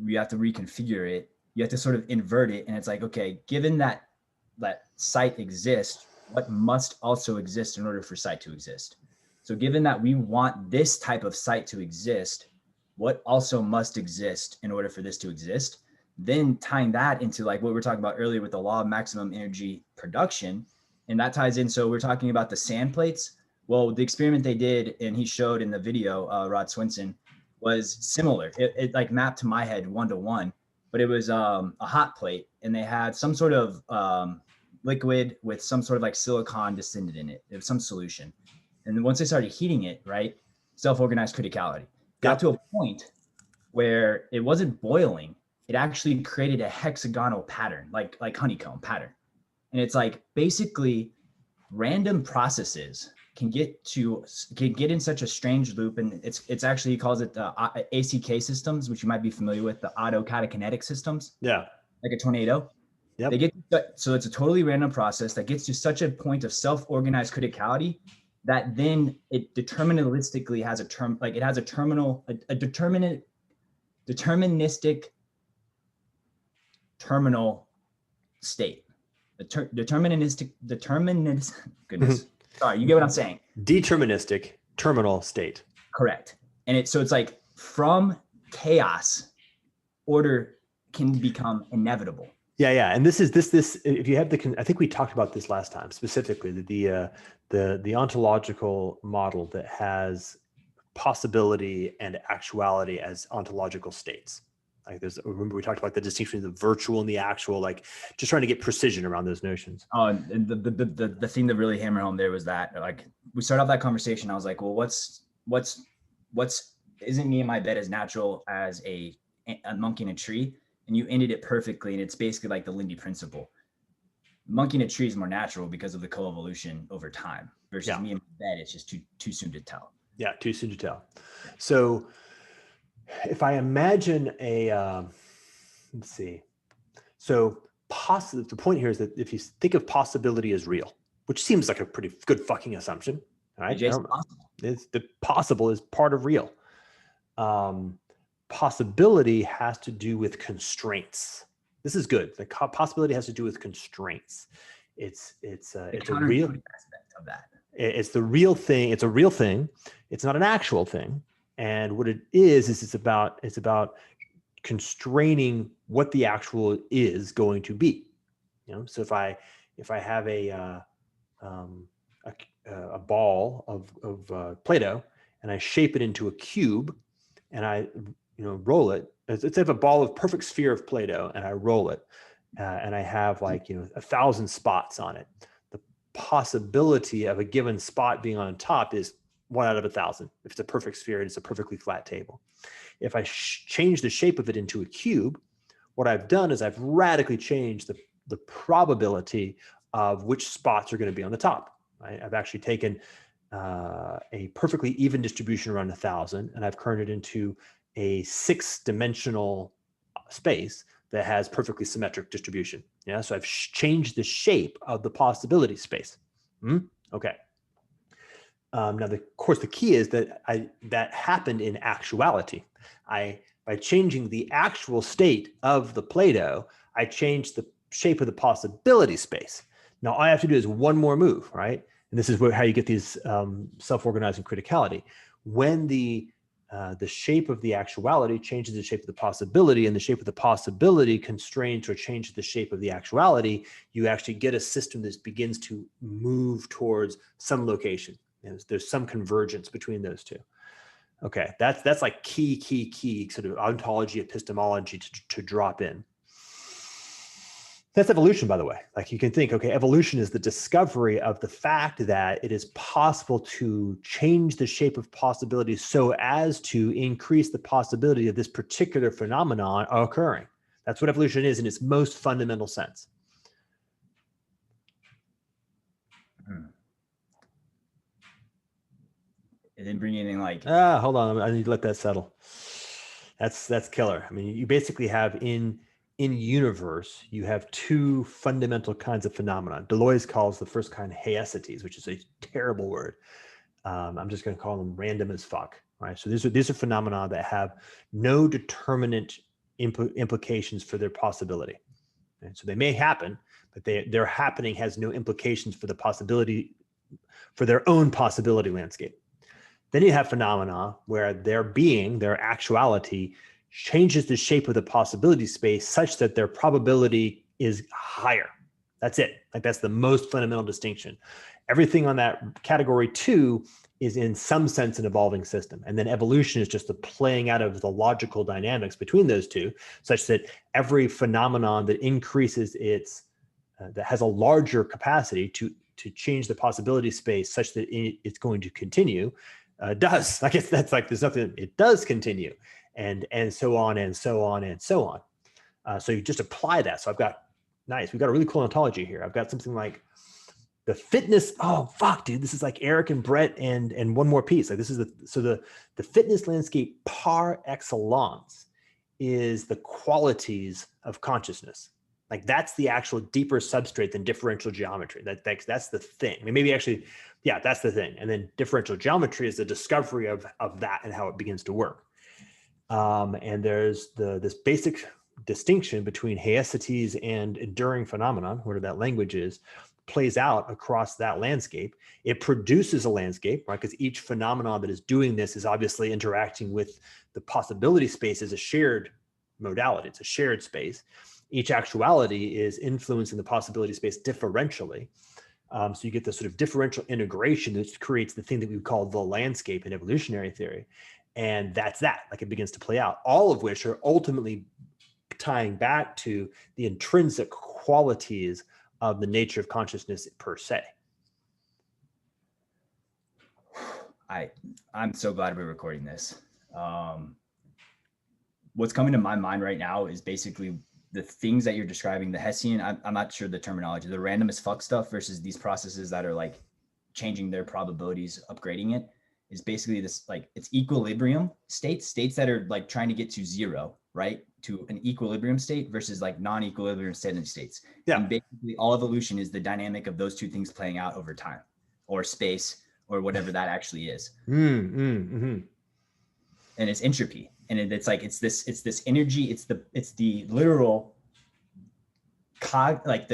we have to reconfigure it. You have to sort of invert it. And it's like, okay, given that sight exists, what must also exist in order for sight to exist? So given that we want this type of sight to exist, what also must exist in order for this to exist? Then tying that into like what we were talking about earlier with the law of maximum energy production. And that ties in. So we're talking about the sand plates. Well, the experiment they did, and he showed in the video, Rod Swinson, was similar. It like mapped to my head 1-to-1, but it was a hot plate, and they had some sort of liquid with some sort of like silicon descended in it. It was some solution. And then once they started heating it, right, self-organized criticality got to a point where it wasn't boiling. It actually created a hexagonal pattern, like honeycomb pattern. And it's like basically random processes can get in such a strange loop. And it's actually, he calls it the ACK systems, which you might be familiar with, the autocatakinetic systems. Yeah. Like a tornado. Yep. They get so it's a totally random process that gets to such a point of self-organized criticality that then it deterministically has a term, like it has a deterministic terminal state. Deterministic, goodness. Sorry, you get what I'm saying. Deterministic terminal state. Correct. And it's like from chaos, order can become inevitable. Yeah. And this if you have I think we talked about this last time, specifically the ontological model that has possibility and actuality as ontological states. Like remember we talked about the distinction between the virtual and the actual, like just trying to get precision around those notions. Oh, and the thing that really hammered home there was that, like, we started off that conversation. I was like, well, what's isn't me in my bed as natural as a monkey in a tree? And you ended it perfectly. And it's basically like the Lindy principle. Monkey in a tree is more natural because of the coevolution over time versus me in my bed. It's just too soon to tell. Yeah, too soon to tell. So if I imagine let's see. So the point here is that if you think of possibility as real, which seems like a pretty good fucking assumption, right? The possible is part of real. Possibility has to do with constraints. This is good. The possibility has to do with constraints. It's a real aspect of that. It's the real thing. It's a real thing. It's not an actual thing. And what it is it's about constraining what the actual is going to be. So if I have a ball of Play-Doh and I shape it into a cube and I roll it, let's have a ball of perfect sphere of Play-Doh and I roll it and I have 1,000 spots on it. The possibility of a given spot being on top is 1 out of 1,000. If it's a perfect sphere and it's a perfectly flat table. If I change the shape of it into a cube, what I've done is I've radically changed the probability of which spots are going to be on the top. Right? I've actually taken a perfectly even distribution around 1,000, and I've turned it into a 6-dimensional space that has perfectly symmetric distribution. Yeah, so I've changed the shape of the possibility space. Okay. Now, of course, the key is that that happened in actuality. By changing the actual state of the Play-Doh, I changed the shape of the possibility space. Now, all I have to do is one more move, right? And this is how you get these self-organizing criticality. when the shape of the actuality changes the shape of the possibility, and the shape of the possibility constrains or changes the shape of the actuality, you actually get a system that begins to move towards some location. There's some convergence between those two. Okay, that's like key sort of ontology, epistemology to drop in. That's evolution, by the way. Like, you can think, okay, evolution is the discovery of the fact that it is possible to change the shape of possibility so as to increase the possibility of this particular phenomenon occurring. That's what evolution is in its most fundamental sense. It didn't bring anything like, hold on, I need to let that settle. That's killer. I mean, you basically have in universe, you have two fundamental kinds of phenomena. Deleuze calls the first kind haesities, which is a terrible word. I'm just going to call them random as fuck. Right. So these are phenomena that have no determinate implications for their possibility. And so they may happen, but their happening has no implications for the possibility, for their own possibility landscape. Then you have phenomena where their being, their actuality, changes the shape of the possibility space such that their probability is higher. That's it. Like, that's the most fundamental distinction. Everything on that category 2 is in some sense an evolving system. And then evolution is just the playing out of the logical dynamics between those two, such that every phenomenon that increases its, that has a larger capacity to change the possibility space such that it's going to continue, does. I guess that's like, there's nothing, it does continue, and so on and so on and so on. So you just apply that. So I've got, nice, we've got a really cool ontology here. I've got something like the fitness. Oh fuck, dude, this is like Eric and Brett and one more piece. Like, this is the fitness landscape par excellence is the qualities of consciousness. Like, that's the actual deeper substrate than differential geometry. That's the thing. I mean, maybe actually, yeah, that's the thing. And then differential geometry is the discovery of that and how it begins to work. And there's this basic distinction between haesities and enduring phenomenon, whatever that language is, plays out across that landscape. It produces a landscape, right? Because each phenomenon that is doing this is obviously interacting with the possibility space as a shared modality. It's a shared space. Each actuality is influencing the possibility space differentially. So you get this sort of differential integration that creates the thing that we would call the landscape in evolutionary theory. And that's that, like, it begins to play out, all of which are ultimately tying back to the intrinsic qualities of the nature of consciousness per se. I'm so glad we're recording this. What's coming to my mind right now is basically the things that you're describing, the Hessian, I'm not sure the terminology, the random as fuck stuff versus these processes that are like changing their probabilities, upgrading it, is basically this, like, it's equilibrium states that are like trying to get to zero, right? To an equilibrium state versus like non-equilibrium steady states. Yeah. And basically all evolution is the dynamic of those two things playing out over time or space or whatever that actually is. And it's entropy. And it's like, it's this energy, it's the literal consonance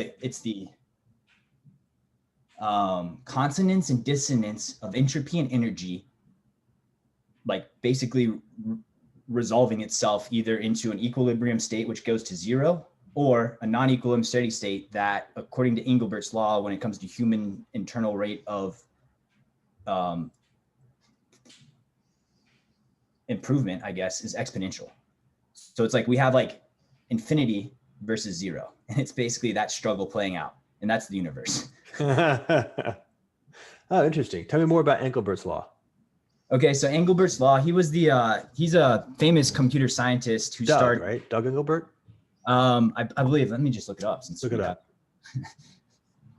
and dissonance of entropy and energy, like basically resolving itself either into an equilibrium state, which goes to zero, or a non-equilibrium steady state that, according to Engelbart's law, when it comes to human internal rate of improvement, I guess, is exponential. So it's like we have like infinity versus zero, and it's basically that struggle playing out, and that's the universe. Oh, interesting. Tell me more about Engelbart's law. Okay, so Engelbart's law, he's a famous computer scientist who started, right? Doug Engelbart? I believe, let me just look it up since look it up.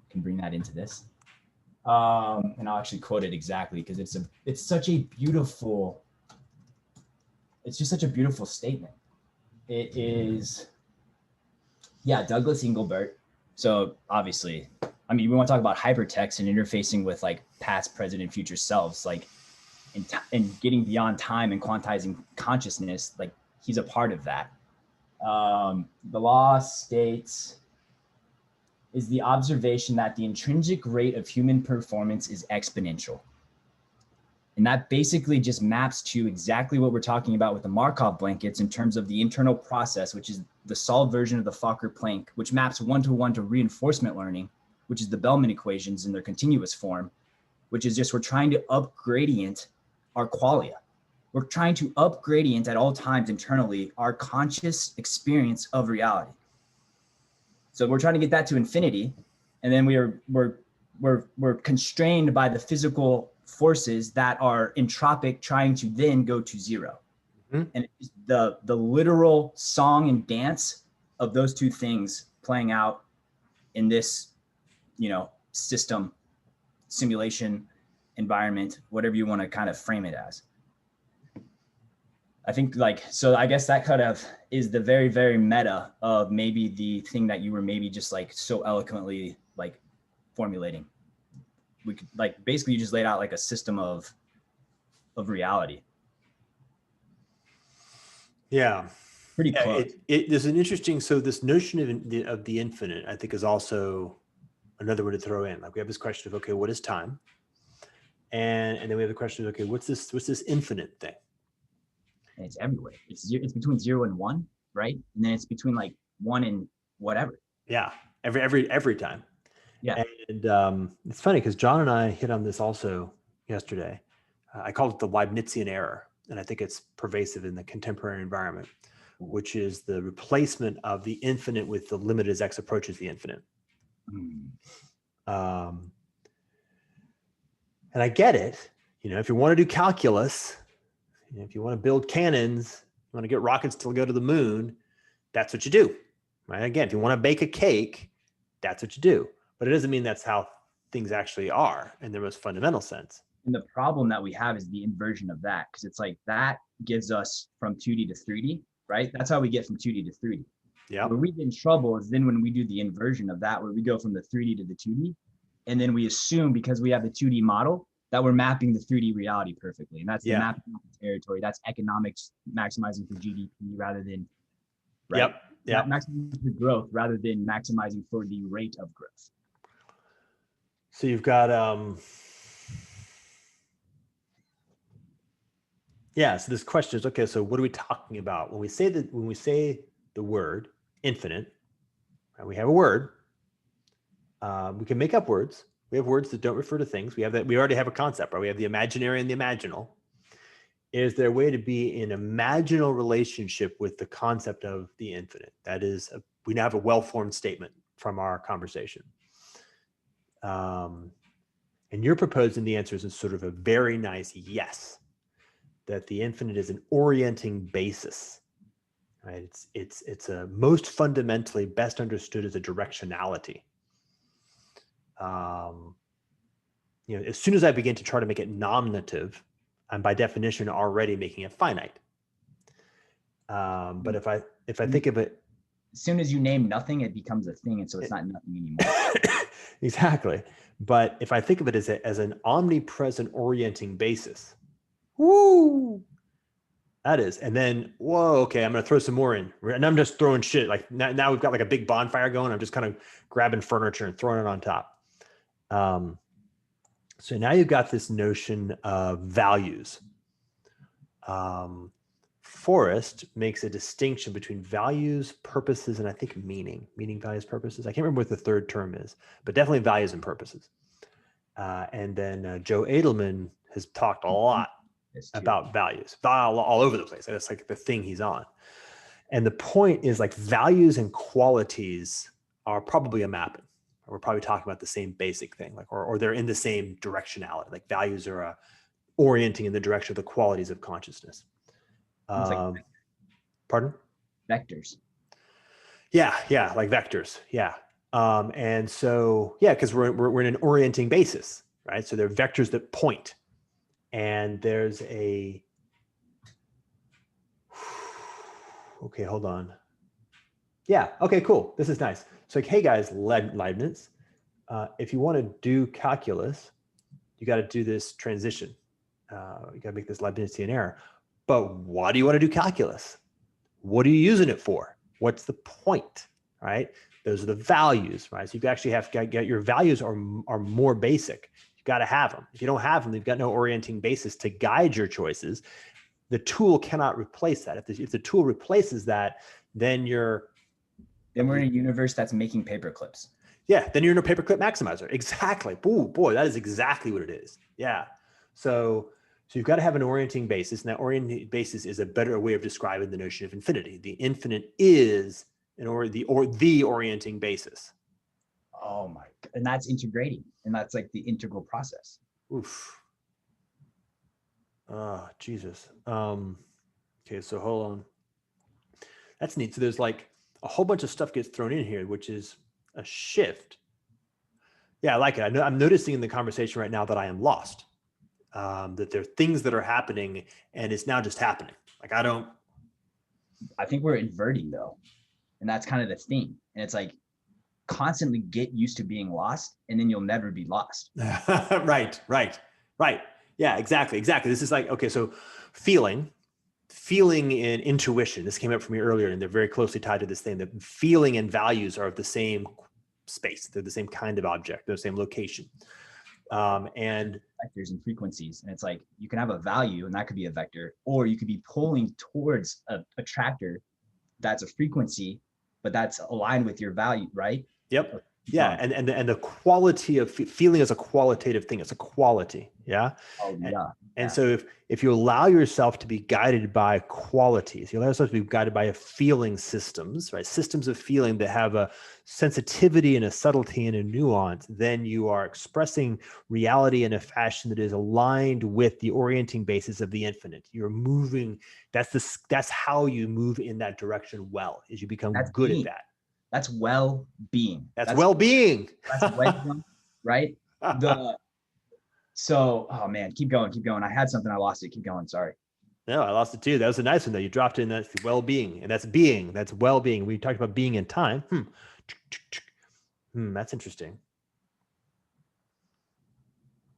Can bring that into this. And I'll actually quote it exactly because it's just such a beautiful statement. It is, yeah, Douglas Engelbart. So obviously, I mean, we want to talk about hypertext and interfacing with like past, present, and future selves, like and getting beyond time and quantizing consciousness. Like, he's a part of that. The law states is the observation that the intrinsic rate of human performance is exponential. And that basically just maps to exactly what we're talking about with the Markov blankets in terms of the internal process, which is the solved version of the Fokker-Planck, which maps one-to-one to reinforcement learning, which is the Bellman equations in their continuous form, which is just we're trying to upgradient our qualia. We're trying to upgradient at all times internally our conscious experience of reality. So we're trying to get that to infinity, and then we're constrained by the physical forces that are entropic, trying to then go to zero. Mm-hmm. And it's the literal song and dance of those two things playing out in this, system, simulation, environment, whatever you want to kind of frame it as. I think so I guess that kind of is the very, very meta of maybe the thing that you were maybe just so eloquently formulating. We could basically you just laid out a system of reality. Yeah. Pretty close. There's an interesting, so this notion of the infinite, I think, is also another one to throw in. We have this question of, okay, what is time? And then we have the question of, okay, what's this infinite thing? And it's everywhere. It's between 0 and 1, right? And then it's between 1 and whatever. Yeah, every time. Yeah. And it's funny because John and I hit on this also yesterday. I called it the Leibnizian error, and I think it's pervasive in the contemporary environment, which is the replacement of the infinite with the limit as x approaches the infinite. And I get it. If you want to do calculus, if you want to build cannons, you want to get rockets to go to the moon, that's what you do, right? Again, if you want to bake a cake, that's what you do. But it doesn't mean that's how things actually are in their most fundamental sense. And the problem that we have is the inversion of that, because it's that gives us from 2D to 3D, right? That's how we get from 2D to 3D. Yeah. Where we get in trouble is then when we do the inversion of that, where we go from the 3D to the 2D, and then we assume because we have the 2D model that we're mapping the 3D reality perfectly. And that's the mapping of the territory. That's economics maximizing for GDP rather than, right? Yep. Maximizing for growth rather than maximizing for the rate of growth. So you've got, so this question is, okay, so what are we talking about? When we say the word infinite, right, we have a word. We can make up words. We have words that don't refer to things. We already have a concept, right? We have the imaginary and the imaginal. Is there a way to be in imaginal relationship with the concept of the infinite? That is, we now have a well-formed statement from our conversation. And you're proposing the answer is a sort of a very nice yes, that the infinite is an orienting basis, right? It's a most fundamentally best understood as a directionality. As soon as I begin to try to make it nominative, I'm by definition already making it finite. But if I think of it, as soon as you name nothing, it becomes a thing, and so it's not nothing anymore. Exactly. But if I think of it as an omnipresent orienting basis, woo, that is. And then, okay, I'm going to throw some more in, and I'm just throwing shit. Now we've got a big bonfire going. I'm just kind of grabbing furniture and throwing it on top. So now you've got this notion of values. Forrest makes a distinction between values, purposes, and I think meaning, values, purposes. I can't remember what the third term is, but definitely values and purposes. And then Joe Edelman has talked a lot about values, all over the place. That's the thing he's on. And the point is values and qualities are probably a mapping. We're probably talking about the same basic thing, or they're in the same directionality. Values are orienting in the direction of the qualities of consciousness. Pardon? Vectors. Yeah, like vectors. Yeah. And so, because we're in an orienting basis, right? So there are vectors that point, and there's a. Okay, hold on. Yeah. Okay, cool. This is nice. So hey guys, Leibniz, if you want to do calculus, you got to do this transition. You got to make this Leibnizian error. But why do you want to do calculus? What are you using it for? What's the point, right? Those are the values, right? So you actually have to get your values are more basic. You got to have them. If you don't have them, you've got no orienting basis to guide your choices. The tool cannot replace that. If the tool replaces that, then we're in a universe that's making paper clips. Yeah, then you're in a paperclip maximizer. Exactly. Ooh, boy, that is exactly what it is. Yeah. So you've got to have an orienting basis, and that orienting basis is a better way of describing the notion of infinity. The infinite is the orienting basis. Oh my, and that's integrating, and that's like the integral process. Oof. Oh, Jesus. Okay, so hold on. That's neat. So there's like a whole bunch of stuff gets thrown in here, which is a shift. Yeah, I like it. I'm noticing in the conversation right now that I am lost. That there are things that are happening, and it's now just happening. Like I think we're inverting though, and that's kind of the thing. And it's like constantly get used to being lost, and then you'll never be lost. Right. Yeah, exactly. This is like, okay, so feeling and intuition. This came up for me earlier, and they're very closely tied to this thing. That feeling and values are of the same space. They're the same kind of object. They're the same location. And vectors and frequencies, and it's like you can have a value, and that could be a vector, or you could be pulling towards a attractor that's a frequency, but that's aligned with your value, right? Yep. Yeah, and the quality of feeling is a qualitative thing. It's a quality. Yeah. Oh yeah. And so if you allow yourself to be guided by qualities, you allow yourself to be guided by feeling systems, right? Systems of feeling that have a sensitivity and a subtlety and a nuance, then you are expressing reality in a fashion that is aligned with the orienting basis of the infinite. You're moving. That's how you move in that direction. Well, is you become good at that. That's well-being. That's well-being. That's well-being, right? So, oh man, keep going. I had something, I lost it. Keep going. Sorry. No, I lost it too. That was a nice one though. You dropped in that's well-being, and that's being. That's well-being. We talked about being in time. That's interesting.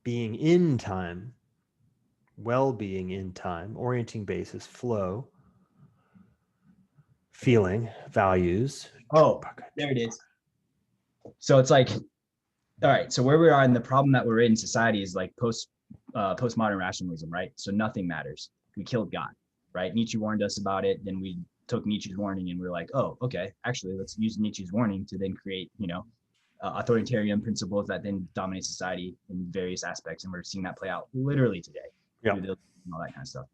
Being in time, well-being in time, orienting basis, flow, feeling, values. Oh, there it is. So it's like, all right, so where we are in the problem that we're in society is like postmodern rationalism, right? So nothing matters. We killed God, right? Nietzsche warned us about it. Then we took Nietzsche's warning, and we're like, oh, okay, actually, let's use Nietzsche's warning to then create, authoritarian principles that then dominate society in various aspects. And we're seeing that play out literally today. Yeah. And all that kind of stuff.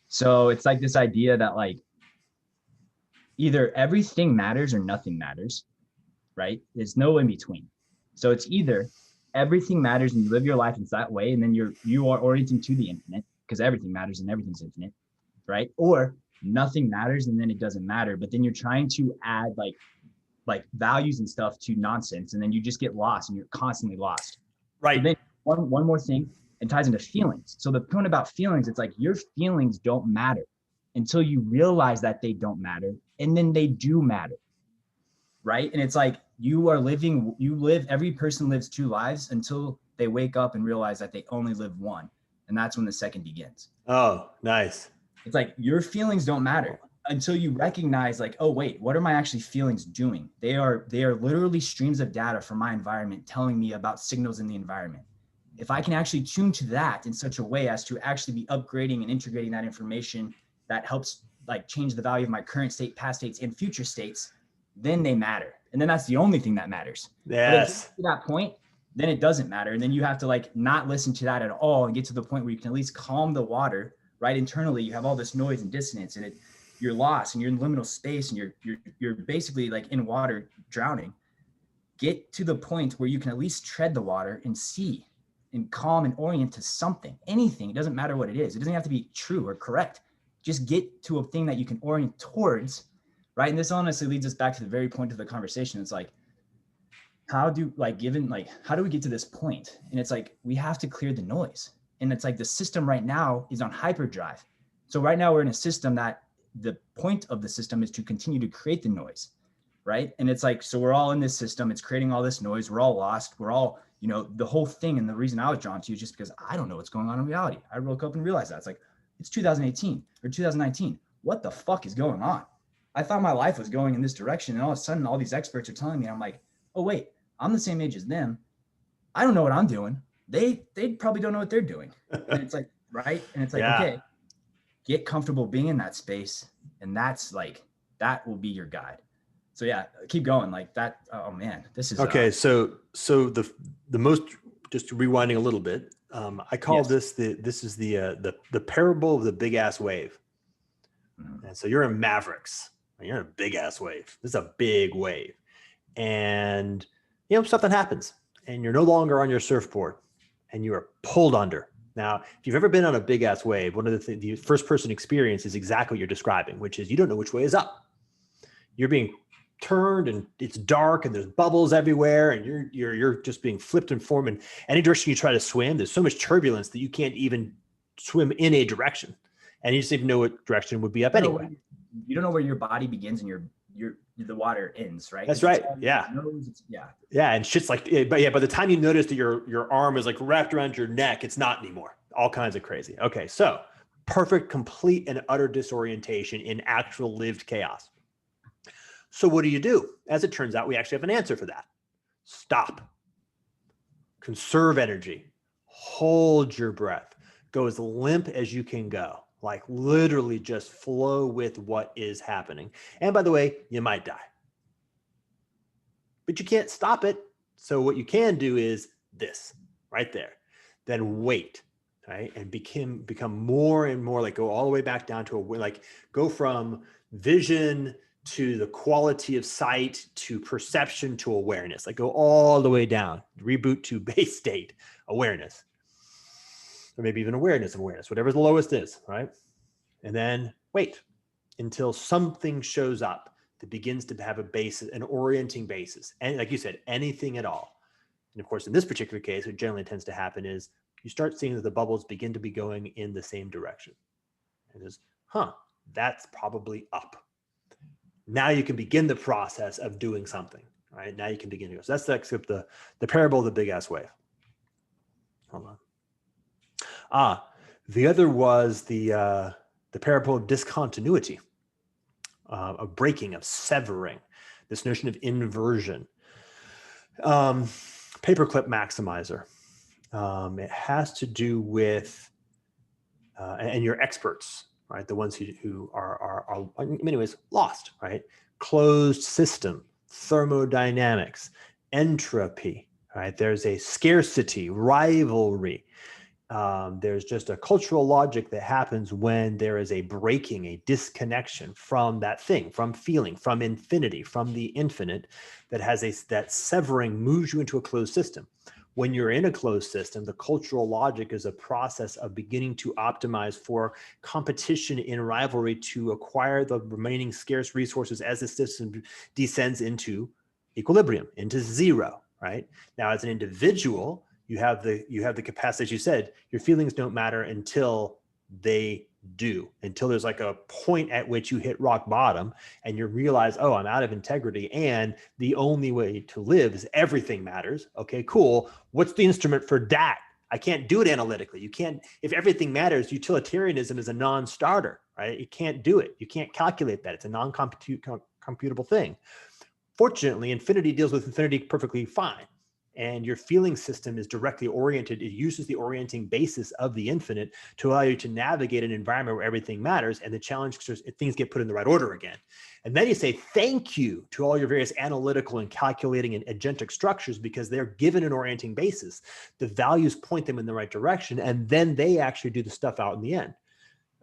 So it's like this idea that like either everything matters or nothing matters, right? There's no in between. So it's either everything matters and you live your life in that way, and then you are orienting to the infinite because everything matters and everything's infinite, right? Or nothing matters and then it doesn't matter, but then you're trying to add like values and stuff to nonsense, and then you just get lost and you're constantly lost. Right. So then one more thing, it ties into feelings. So the point about feelings, it's like your feelings don't matter until you realize that they don't matter, and then they do matter, right? And it's like every person lives two lives until they wake up and realize that they only live one, and that's when the second begins. Oh, nice. It's like your feelings don't matter until you recognize like, oh wait, what are my actually feelings doing? They are literally streams of data from my environment telling me about signals in the environment. If I can actually tune to that in such a way as to actually be upgrading and integrating that information that helps like change the value of my current state, past states, and future states, then they matter. And then that's the only thing that matters. Yes. But to that point, then it doesn't matter. And then you have to like not listen to that at all and get to the point where you can at least calm the water, right? Internally, you have all this noise and dissonance, and you're lost and you're in liminal space, and you're basically like in water drowning. Get to the point where you can at least tread the water and see and calm and orient to something, anything. It doesn't matter what it is. It doesn't have to be true or correct. Just get to a thing that you can orient towards, right? And this honestly leads us back to the very point of the conversation. It's like, how do we get to this point? And it's like, we have to clear the noise. And it's like the system right now is on hyperdrive. So right now we're in a system that the point of the system is to continue to create the noise, right? And it's like, so we're all in this system. It's creating all this noise. We're all lost. We're all, the whole thing. And the reason I was drawn to you is just because I don't know what's going on in reality. I woke up and realized that. It's like, it's 2018 or 2019. What the fuck is going on? I thought my life was going in this direction. And all of a sudden, all these experts are telling me, I'm like, oh, wait, I'm the same age as them. I don't know what I'm doing. they probably don't know what they're doing. And it's like, right? And it's like, Yeah. okay, get comfortable being in that space. And that's like, that will be your guide. So yeah, keep going like that. Oh man, this is Okay. So the most, just rewinding a little bit, I call yes. this the parable of the big ass wave. And so you're in Mavericks, you're in a big ass wave. This is a big wave. And, something happens and you're no longer on your surfboard and you are pulled under. Now, if you've ever been on a big ass wave, one of the things, the first person experience is exactly what you're describing, which is you don't know which way is up. You're being turned and it's dark and there's bubbles everywhere and you're just being flipped and formed. And any direction you try to swim, there's so much turbulence that you can't even swim in a direction. And you just even know what direction would be up anyway. You don't know where your body begins and the water ends, right? That's right. Yeah. Yeah. And shit's like, but yeah, by the time you notice that your arm is like wrapped around your neck, it's not anymore. All kinds of crazy. Okay. So perfect, complete and utter disorientation in actual lived chaos. So what do you do? As it turns out, we actually have an answer for that. Stop. Conserve energy. Hold your breath. Go as limp as you can go. Like literally just flow with what is happening. And by the way, you might die. But you can't stop it. So what you can do is this right there. Then wait, right? And become more and more like go all the way back down to go from vision to the quality of sight to perception to awareness. Like go all the way down, reboot to base state awareness. Or maybe even awareness of awareness, whatever the lowest is, right? And then wait until something shows up that begins to have a basis, an orienting basis. And like you said, anything at all. And of course, in this particular case, what generally tends to happen is you start seeing that the bubbles begin to be going in the same direction. And it's, that's probably up. Now you can begin the process of doing something, right? Now you can begin to go. So that's the parable of the big ass wave. Hold on. The other was the parable of discontinuity, of breaking, of severing, this notion of inversion. Paperclip maximizer. It has to do with, and your experts, right? The ones who are in many ways lost, right? Closed system, thermodynamics, entropy, right? There's a scarcity, rivalry. There's just a cultural logic that happens when there is a breaking, a disconnection from that thing, from feeling, from infinity, from the infinite, that has that severing moves you into a closed system. When you're in a closed system, the cultural logic is a process of beginning to optimize for competition in rivalry to acquire the remaining scarce resources as the system descends into equilibrium, into zero, right? Now, as an individual, you have the capacity, as you said, your feelings don't matter until they do, until there's like a point at which you hit rock bottom and you realize, oh, I'm out of integrity and the only way to live is everything matters. Okay, cool. What's the instrument for that? I can't do it analytically. You can't, if everything matters, utilitarianism is a non-starter, right? You can't do it. You can't calculate that. It's a non-computable thing. Fortunately, infinity deals with infinity perfectly fine. And your feeling system is directly oriented. It uses the orienting basis of the infinite to allow you to navigate an environment where everything matters. And the challenge is things get put in the right order again. And then you say thank you to all your various analytical and calculating and agentic structures because they're given an orienting basis. The values point them in the right direction, and then they actually do the stuff out in the end.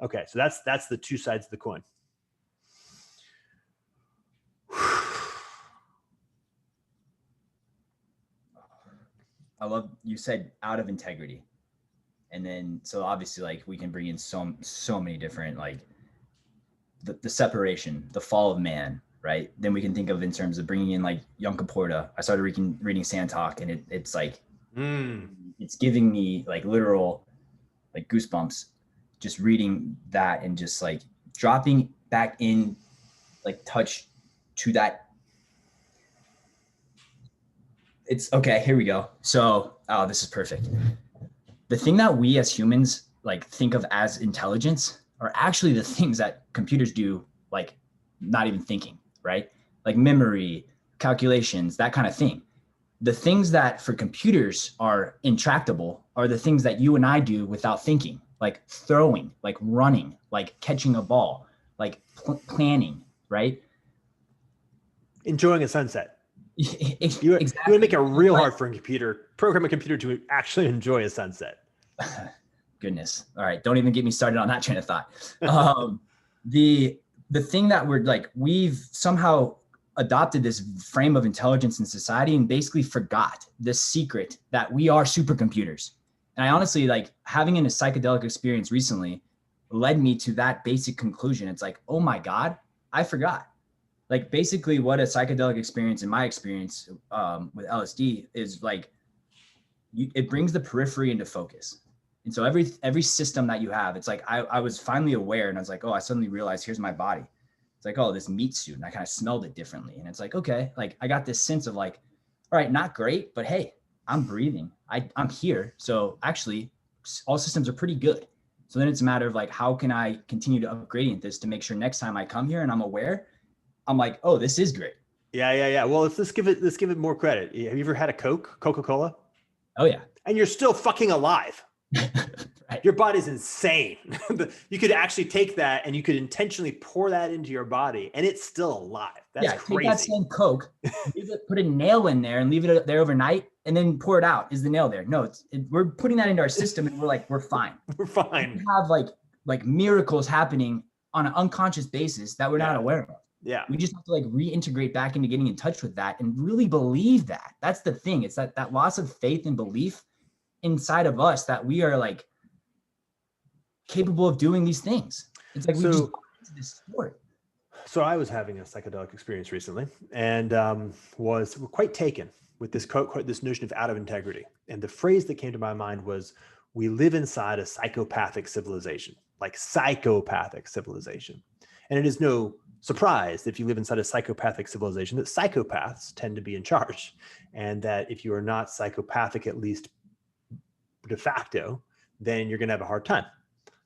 Okay, so that's the two sides of the coin. I love you said out of integrity. And then, so obviously like we can bring in so many different, like the separation, the fall of man, right? Then we can think of in terms of bringing in like Young Caporta. I started reading Sandtalk and it's like, it's giving me like literal like goosebumps just reading that and just like dropping back in like touch to that. It's okay. Here we go. So, oh, this is perfect. The thing that we as humans like think of as intelligence are actually the things that computers do, like not even thinking, right? Like memory, calculations, that kind of thing. the things that for computers are intractable are the things that you and I do without thinking, like throwing, like running, like catching a ball, like planning, right? Enjoying a sunset. Exactly. You want to make it real hard for a computer, program a computer to actually enjoy a sunset. Goodness. All right. Don't even get me started on that train of thought. The thing that we're like, we've somehow adopted this frame of intelligence in society and basically forgot the secret that we are supercomputers. And I honestly, like, having a psychedelic experience recently led me to that basic conclusion. It's like, oh my God, I forgot. Like, basically what a psychedelic experience in my experience with LSD is like, it brings the periphery into focus. And so every system that you have, it's like, I was finally aware, and I was like, oh, I suddenly realized, here's my body. It's like, oh, this meat suit. And I kind of smelled it differently. And it's like, okay, like I got this sense of like, all right, not great, but hey, I'm breathing. I'm here. So actually all systems are pretty good. So then it's a matter of like, how can I continue to upgrading this to make sure next time I come here and I'm aware, I'm like, oh, this is great. Yeah. Well, let's give it more credit. Have you ever had a Coca-Cola? Oh yeah. And you're still fucking alive. Right. Your body's insane. You could actually take that and you could intentionally pour that into your body and it's still alive. That's crazy. Take that same Coke, put a nail in there and leave it there overnight and then pour it out. Is the nail there? No, we're putting that into our system and we're like, we're fine. We're fine. We have like miracles happening on an unconscious basis that we're not aware of. Yeah. We just have to like reintegrate back into getting in touch with that and really believe that. That's the thing. It's that loss of faith and belief inside of us that we are like capable of doing these things. It's like we just into this sport. So I was having a psychedelic experience recently and was quite taken with this notion of out of integrity. And the phrase that came to my mind was, we live inside a psychopathic civilization, like psychopathic civilization. And it is no surprise if you live inside a psychopathic civilization that psychopaths tend to be in charge. And that if you are not psychopathic, at least de facto, then you're going to have a hard time.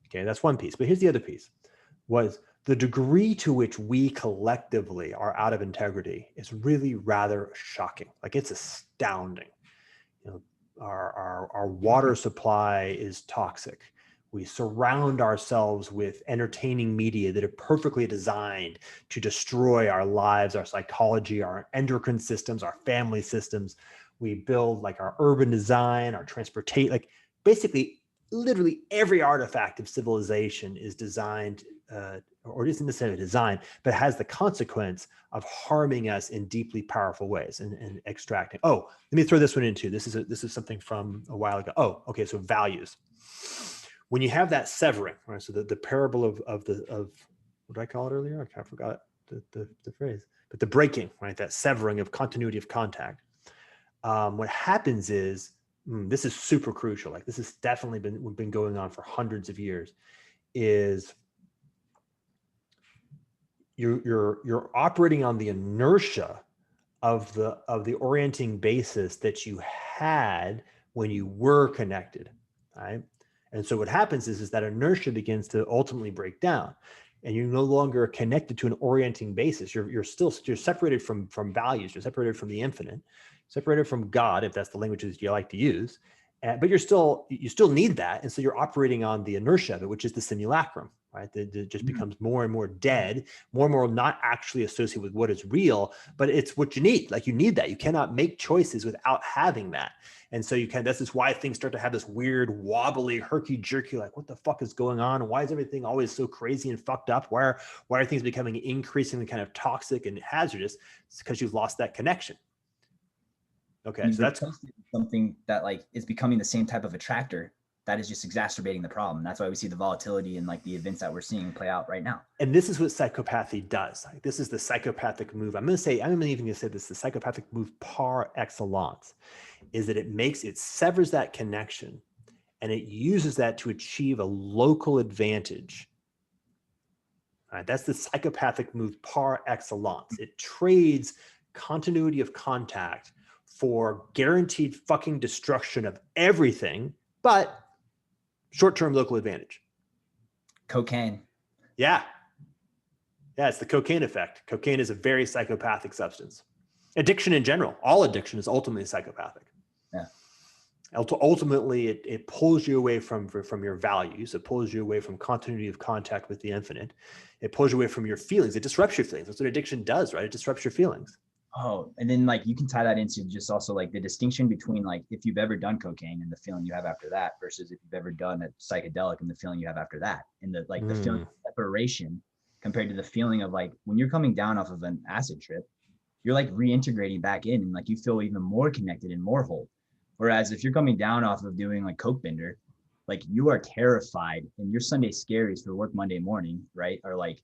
Okay, that's one piece. But here's the other piece, was the degree to which we collectively are out of integrity is really rather shocking. Like, it's astounding. You know, our water supply is toxic. We surround ourselves with entertaining media that are perfectly designed to destroy our lives, our psychology, our endocrine systems, our family systems. We build like our urban design, our transportation, like basically literally every artifact of civilization is designed, or isn't necessarily designed, but has the consequence of harming us in deeply powerful ways and extracting. Oh, let me throw this one in too. This is something from a while ago. Oh, okay. So values. When you have that severing, right? So the parable of what did I call it earlier? I kind of forgot the phrase, but the breaking, right? That severing of continuity of contact. What happens is, this is super crucial. Like, this has definitely been going on for hundreds of years. Is you're operating on the inertia of the orienting basis that you had when you were connected, right? And so what happens is that inertia begins to ultimately break down, and you're no longer connected to an orienting basis. You're separated from values. You're separated from the infinite, separated from God, if that's the languages you like to use. But you still need that, and so you're operating on the inertia of it, which is the simulacrum, right? That just becomes more and more dead, more and more not actually associated with what is real, but it's what you need. Like, you need that. You cannot make choices without having that. And so this is why things start to have this weird, wobbly, herky-jerky, like, what the fuck is going on? And why is everything always so crazy and fucked up? Why are things becoming increasingly kind of toxic and hazardous? It's because you've lost that connection. Okay, so that's something that like is becoming the same type of attractor that is just exacerbating the problem. That's why we see the volatility and like the events that we're seeing play out right now. And this is what psychopathy does. Like, this is the psychopathic move. I'm even going to say this, the psychopathic move par excellence, is that it severs that connection and it uses that to achieve a local advantage. All right, that's the psychopathic move par excellence. It trades continuity of contact for guaranteed fucking destruction of everything, but short-term local advantage. Cocaine. Yeah, it's the cocaine effect. Cocaine is a very psychopathic substance. Addiction in general, all addiction is ultimately psychopathic. Yeah. Ultimately, it pulls you away from your values. It pulls you away from continuity of contact with the infinite. It pulls you away from your feelings. It disrupts your feelings. That's what addiction does, right? It disrupts your feelings. Oh, and then like you can tie that into just also like the distinction between like if you've ever done cocaine and the feeling you have after that versus if you've ever done a psychedelic and the feeling you have after that. And the like the feeling of separation compared to the feeling of like when you're coming down off of an acid trip, you're like reintegrating back in and like you feel even more connected and more whole. Whereas if you're coming down off of doing like coke bender, like you are terrified and your Sunday scaries for work Monday morning, right? Are like,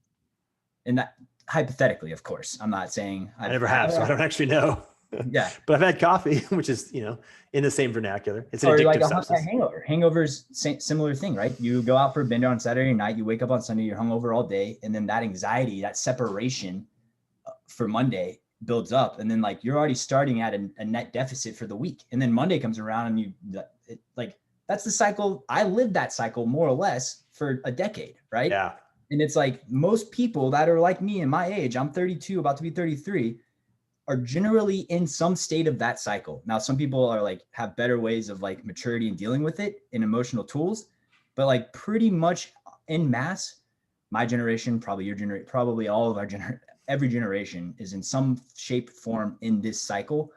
and that hypothetically, of course, I'm not saying I never have, so I don't actually know. Yeah. But I've had coffee, which is, you know, in the same vernacular. It's an or addictive like substance. A hangover. Hangovers, similar thing, right? You go out for a bender on Saturday night, you wake up on Sunday, you're hungover all day. And then that anxiety, that separation for Monday builds up. And then like, you're already starting at a net deficit for the week. And then Monday comes around and like, that's the cycle. I lived that cycle more or less for a decade, right? Yeah. And it's like most people that are like me in my age, I'm 32, about to be 33, are generally in some state of that cycle. Now, some people are like, have better ways of like maturity and dealing with it and emotional tools, but like pretty much en masse, my generation, probably your generation, probably all of our every generation is in some shape, form in this cycle.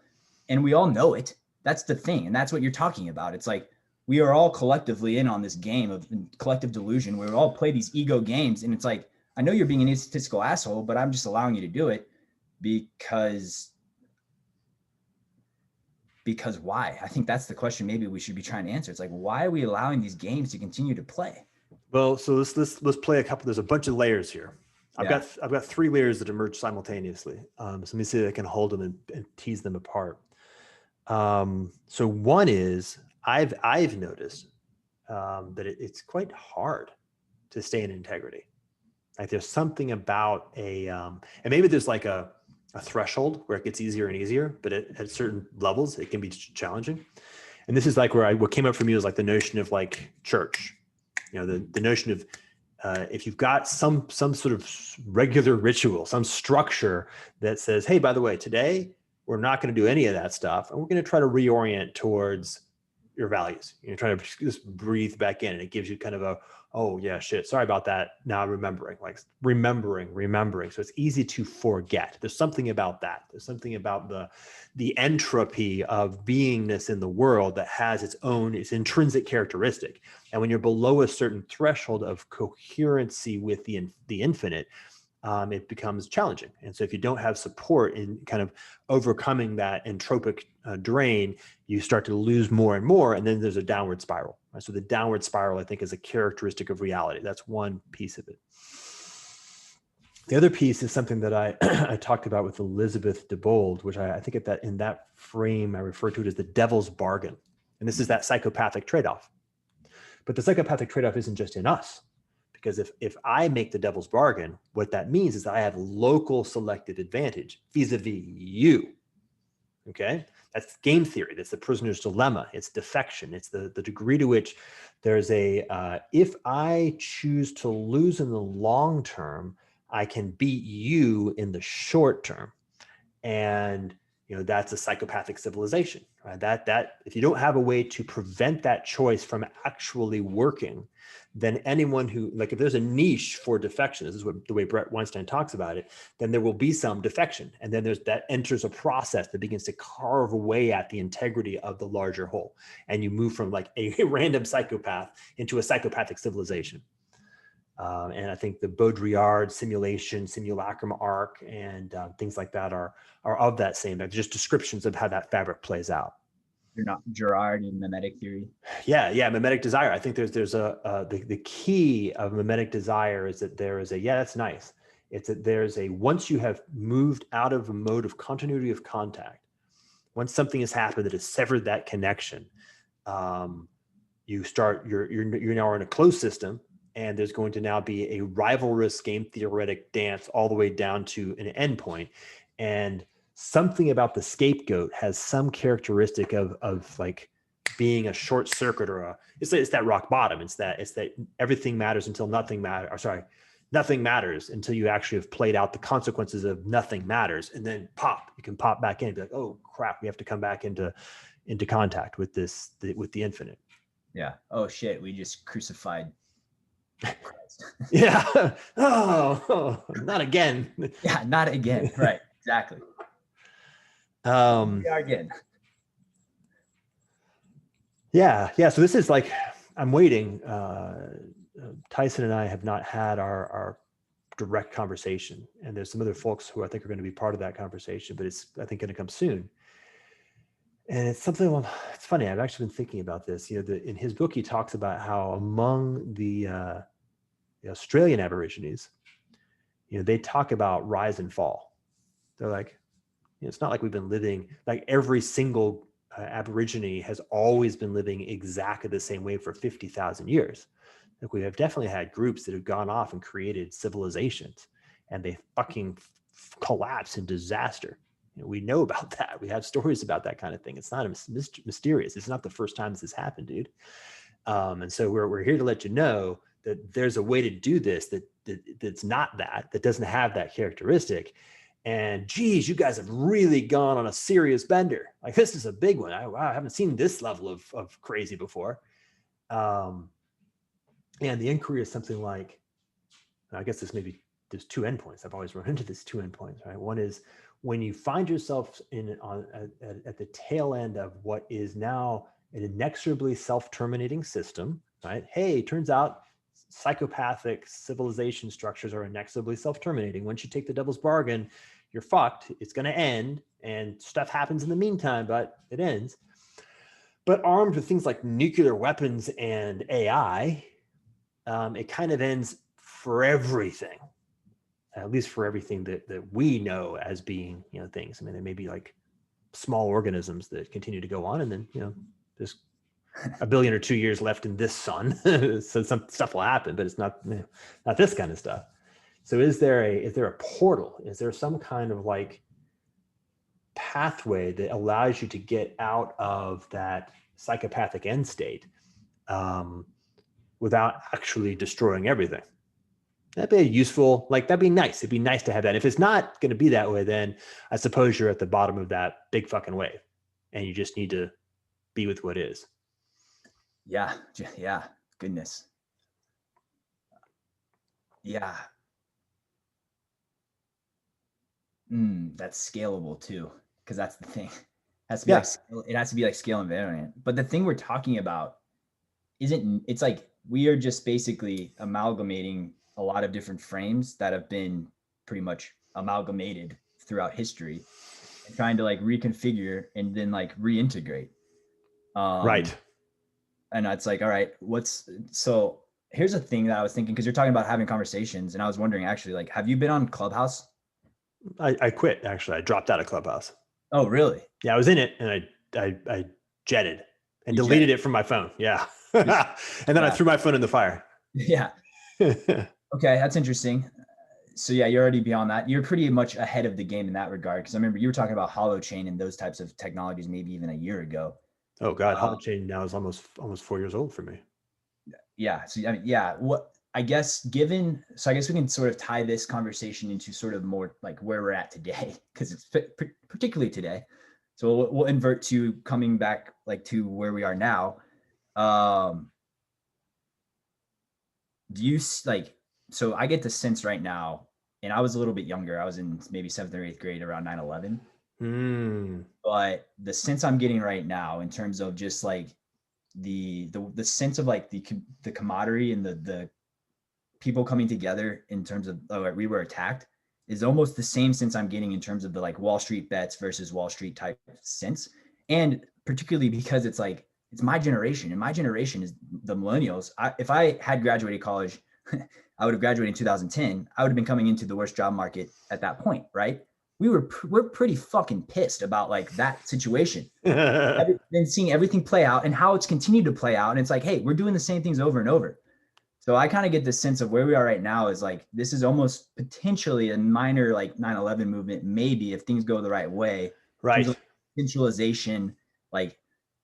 And we all know it. That's the thing. And that's what you're talking about. It's like, we are all collectively in on this game of collective delusion where we all play these ego games. And it's like, I know you're being an egotistical asshole, but I'm just allowing you to do it because why? I think that's the question maybe we should be trying to answer. It's like, why are we allowing these games to continue to play? Well, so let's play a couple. There's a bunch of layers here. I've got 3 layers that emerge simultaneously. So let me see if I can hold them and tease them apart. So one is I've noticed that it's quite hard to stay in integrity. Like there's something about and maybe there's like a threshold where it gets easier and easier, but at certain levels it can be challenging. And this is like where what came up for me was like the notion of like church, you know, the notion of if you've got some sort of regular ritual, some structure that says, hey, by the way, today we're not going to do any of that stuff, and we're going to try to reorient towards your values. You're trying to just breathe back in, and it gives you kind of a, oh yeah, shit, sorry about that. Now I'm remembering, like remembering. So it's easy to forget. There's something about that. There's something about the entropy of beingness in the world that has its intrinsic characteristic. And when you're below a certain threshold of coherency with the infinite, it becomes challenging. And so if you don't have support in kind of overcoming that entropic drain, you start to lose more and more. And then there's a downward spiral. Right? So the downward spiral, I think, is a characteristic of reality. That's one piece of it. The other piece is something that I I talked about with Elizabeth DeBold, which I think in that frame, I refer to it as the devil's bargain. And this is that psychopathic trade-off. But the psychopathic trade-off isn't just in us. Because if I make the devil's bargain, what that means is that I have local selective advantage vis-a-vis you. Okay, that's game theory. That's the prisoner's dilemma. It's defection. It's the degree to which there's if I choose to lose in the long term, I can beat you in the short term. And you know, that's a psychopathic civilization, right? That if you don't have a way to prevent that choice from actually working, then anyone who, like, if there's a niche for defection, this is the way Brett Weinstein talks about it, then there will be some defection. And then that enters a process that begins to carve away at the integrity of the larger whole. And you move from like a random psychopath into a psychopathic civilization. And I think the Baudrillard simulacrum arc and things like that are of that same, just descriptions of how that fabric plays out. You're not Girard in mimetic theory. Yeah, mimetic desire. I think there's the key of mimetic desire is that there is that's nice. It's that there's once you have moved out of a mode of continuity of contact, once something has happened that has severed that connection, you're now in a closed system. And there's going to now be a rivalrous game theoretic dance all the way down to an endpoint. And something about the scapegoat has some characteristic of like being a short circuit or it's that rock bottom. It's that everything matters until nothing matters. Or sorry, nothing matters until you actually have played out the consequences of nothing matters. And then you can pop back in and be like, oh crap, we have to come back into contact with with the infinite. Yeah. Oh shit, we just crucified Christ. Yeah. Oh, not again. Yeah, not again. Right. Exactly. We are again. Yeah. So this is like, I'm waiting. Tyson and I have not had our direct conversation, and there's some other folks who I think are going to be part of that conversation, but it's, I think, going to come soon. And it's something, well, it's funny. I've actually been thinking about this. In his book, he talks about how among the Australian Aborigines, they talk about rise and fall. They're like, it's not like we've been living, like every single Aborigine has always been living exactly the same way for 50,000 years. Like we have definitely had groups that have gone off and created civilizations, and they fucking collapse in disaster. We know about that. We have stories about that kind of thing. It's not mysterious. It's not the first time this has happened, dude. And so we're here to let you know that there's a way to do this that's not that doesn't have that characteristic. And geez, you guys have really gone on a serious bender. Like this is a big one. I haven't seen this level of crazy before. And the inquiry is something like, I guess there's two endpoints. I've always run into this two endpoints, right? One is when you find yourself at the tail end of what is now an inexorably self-terminating system, right? Hey, turns out psychopathic civilization structures are inexorably self-terminating. Once you take the devil's bargain, you're fucked. It's going to end, and stuff happens in the meantime, but it ends. But armed with things like nuclear weapons and AI, it kind of ends for everything. At least for everything that we know as being, things. I mean, there may be like small organisms that continue to go on, and then, there's a billion or 2 years left in this sun. So some stuff will happen, but it's not this kind of stuff. So is there a portal? Is there some kind of like pathway that allows you to get out of that psychopathic end state without actually destroying everything? That'd be that'd be nice. It'd be nice to have that. If it's not going to be that way, then I suppose you're at the bottom of that big fucking wave and you just need to be with what is. Yeah. Goodness. Yeah. That's scalable too, because that's the thing. It has to be like scale invariant. But the thing we're talking about it's like we are just basically amalgamating a lot of different frames that have been pretty much amalgamated throughout history and trying to like reconfigure and then like reintegrate. Right. And it's like, all right, so here's a thing that I was thinking, because you're talking about having conversations, and I was wondering actually, like, have you been on Clubhouse? I quit, actually. I dropped out of Clubhouse. Oh, really? Yeah, I was in it, and I jetted and deleted it from my phone. Yeah. And then I threw my phone in the fire. Yeah. Okay, that's interesting. So yeah, you're already beyond that. You're pretty much ahead of the game in that regard, because I remember you were talking about holochain and those types of technologies maybe even a year ago. Oh God, holochain now is almost 4 years old for me. Yeah. So I mean, I guess we can sort of tie this conversation into sort of more like where we're at today, because it's particularly today. So we'll invert to coming back like to where we are now. Do you like, so I get the sense right now, and I was a little bit younger. I was in maybe 7th or 8th grade around 9/11. But the sense I'm getting right now in terms of just like the sense of like the camaraderie and the people coming together in terms of, we were attacked, is almost the same sense I'm getting in terms of the like Wall Street bets versus Wall Street type sense. And particularly because it's like, it's my generation, and my generation is the millennials. If I had graduated college, I would have graduated in 2010. I would have been coming into the worst job market at that point, right? We're pretty fucking pissed about like that situation. I've been seeing everything play out and how it's continued to play out. And it's like, hey, we're doing the same things over and over. So I kind of get this sense of where we are right now is like, this is almost potentially a minor like 9/11 movement, maybe, if things go the right way. Right. Centralization. Like,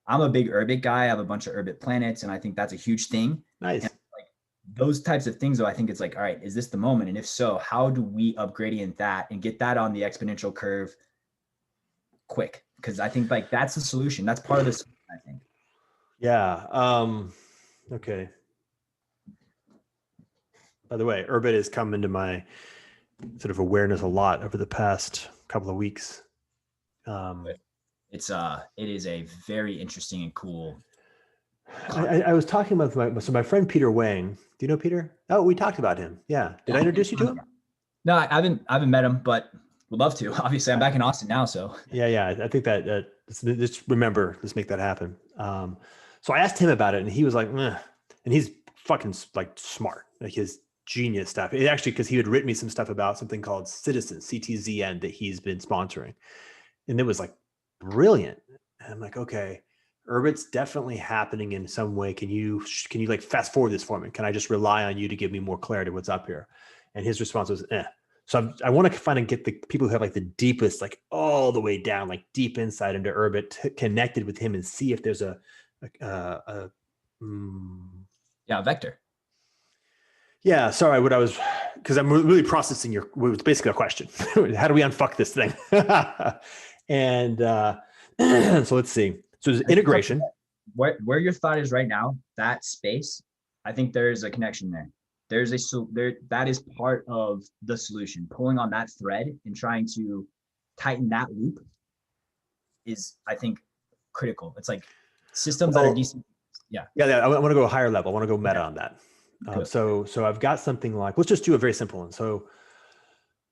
I'm a big Urbit guy. I have a bunch of Urbit planets, and I think that's a huge thing. Nice. And like those types of things, though, I think it's like, all right, is this the moment? And if so, how do we upgradient that and get that on the exponential curve quick? Because I think like that's the solution. That's part of this, I think. Yeah. Okay. By the way, Urbit has come into my sort of awareness a lot over the past couple of weeks. It is a very interesting and cool. I was talking about my friend Peter Wang. Do you know Peter? Oh, we talked about him. Yeah. Did I introduce you to him? No, I haven't met him, but would love to. Obviously, I'm back in Austin now, so yeah. I think that just remember, let's make that happen. So I asked him about it, and he was like, meh. And he's fucking like smart, like his genius stuff. It actually, because he had written me some stuff about something called Citizen, CTZN, that he's been sponsoring, and it was like brilliant. And I'm like, okay, Urbit's definitely happening in some way. Can you like fast forward this for me? Can I just rely on you to give me more clarity what's up here? And his response was, eh. So I want to find and get the people who have like the deepest, like all the way down, like deep insight into Urbit, connected with him and see if there's a vector. Yeah, sorry. Because I'm really processing it was basically a question. How do we unfuck this thing? And so let's see. So there's integration. Where your thought is right now, that space, I think there's a connection there. That is part of the solution. Pulling on that thread and trying to tighten that loop is, I think, critical. It's like systems that are decent. Yeah. I want to go a higher level. I want to go meta on that. So I've got something like, let's just do a very simple one. So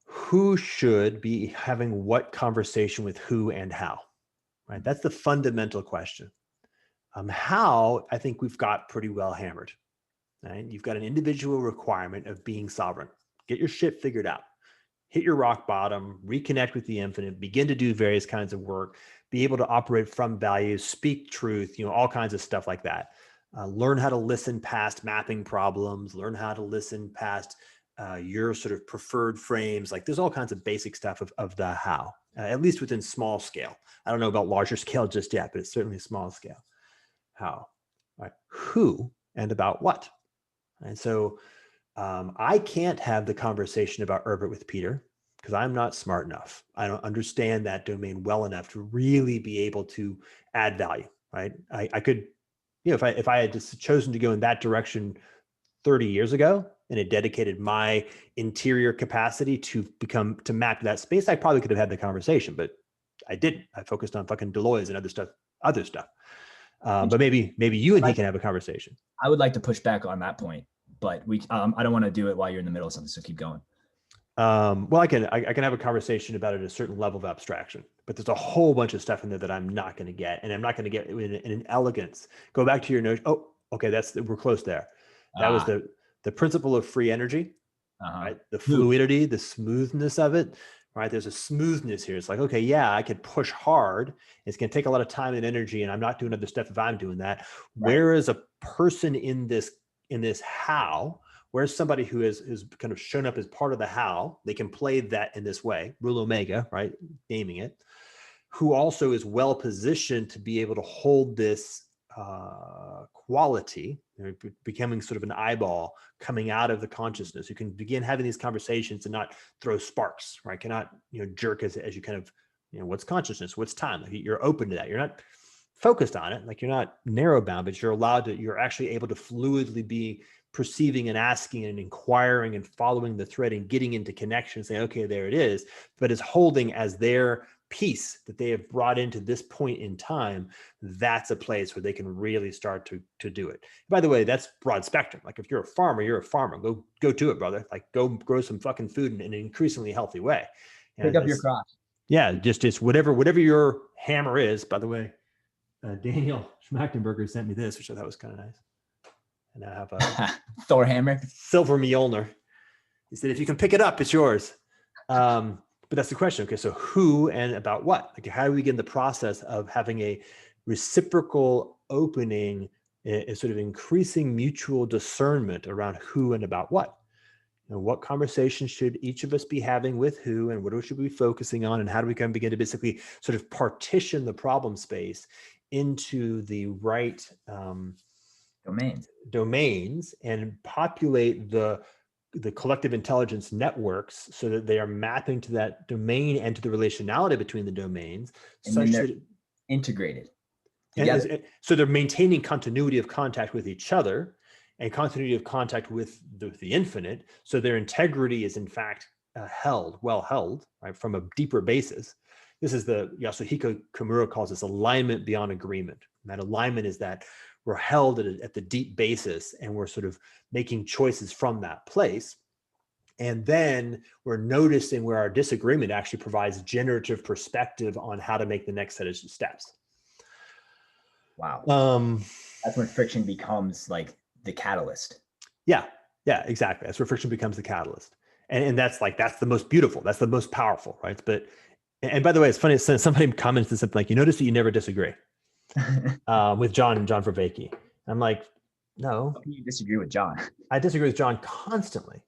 who should be having what conversation with who and how, right? That's the fundamental question. How, I think we've got pretty well hammered, right? You've got an individual requirement of being sovereign. Get your shit figured out. Hit your rock bottom, reconnect with the infinite, begin to do various kinds of work, be able to operate from values, speak truth, all kinds of stuff like that. Learn how to listen past mapping problems, learn how to listen past your sort of preferred frames. Like there's all kinds of basic stuff of the how, at least within small scale. I don't know about larger scale just yet, but it's certainly small scale. How, right? Who and about what? And so I can't have the conversation about Urbit with Peter because I'm not smart enough. I don't understand that domain well enough to really be able to add value, right? I could, if I had just chosen to go in that direction 30 years ago and had dedicated my interior capacity to map that space, I probably could have had the conversation, but I didn't. I focused on fucking Deloitte and other stuff. But maybe you and he can have a conversation. I would like to push back on that point, but I don't want to do it while you're in the middle of something, so keep going. Well, I can have a conversation about it at a certain level of abstraction, but there's a whole bunch of stuff in there that I'm not going to get, and I'm not going to get in an elegance. Go back to your notion. Oh, okay, we're close there. That was the principle of free energy, right? The fluidity, the smoothness of it, right? There's a smoothness here. It's like, okay, yeah, I could push hard. It's going to take a lot of time and energy, and I'm not doing other stuff if I'm doing that. Right. Whereas a person in this how, where's somebody who has kind of shown up as part of the how, they can play that in this way, rule omega, right? Naming it, who also is well positioned to be able to hold this quality, becoming sort of an eyeball coming out of the consciousness. You can begin having these conversations and not throw sparks, right? Cannot, jerk as you kind of, what's consciousness? What's time? Like you're open to that. You're not focused on it. Like you're not narrow bound, but you're actually able to fluidly be perceiving and asking and inquiring and following the thread and getting into connection, saying, okay, there it is, but is holding as their piece that they have brought into this point in time. That's a place where they can really start to do it. By the way, that's broad spectrum. Like if you're a farmer, go to it, brother. Like go grow some fucking food in an increasingly healthy way. Pick up your crops. Yeah. Just whatever your hammer is. By the way, Daniel Schmachtenberger sent me this, which I thought was kind of nice. And I have a Thor hammer, silver Mjolnir. He said, if you can pick it up, it's yours. But that's the question. Okay, so who and about what? Like, how do we get in the process of having a reciprocal opening, a sort of increasing mutual discernment around who and about what? And what conversations should each of us be having with who, and what should we be focusing on, and how do we kind of begin to basically sort of partition the problem space into the right Domains. And populate the collective intelligence networks so that they are mapping to that domain and to the relationality between the domains, And such then they're that integrated together. and so they're maintaining continuity of contact with each other and continuity of contact with the infinite. So their integrity is in fact well held, right, from a deeper basis. This is the Yasuhiko Kimura calls this alignment beyond agreement. And that alignment is that we're held at the deep basis and we're sort of making choices from that place. And then we're noticing where our disagreement actually provides generative perspective on how to make the next set of steps. Wow. That's when friction becomes like the catalyst. Yeah, exactly. That's where friction becomes the catalyst. And that's the most beautiful, that's the most powerful, right? And by the way, it's funny, somebody comments to something like, you notice that you never disagree with John Vervaeke. I'm like, no. How can you disagree with John? I disagree with John constantly.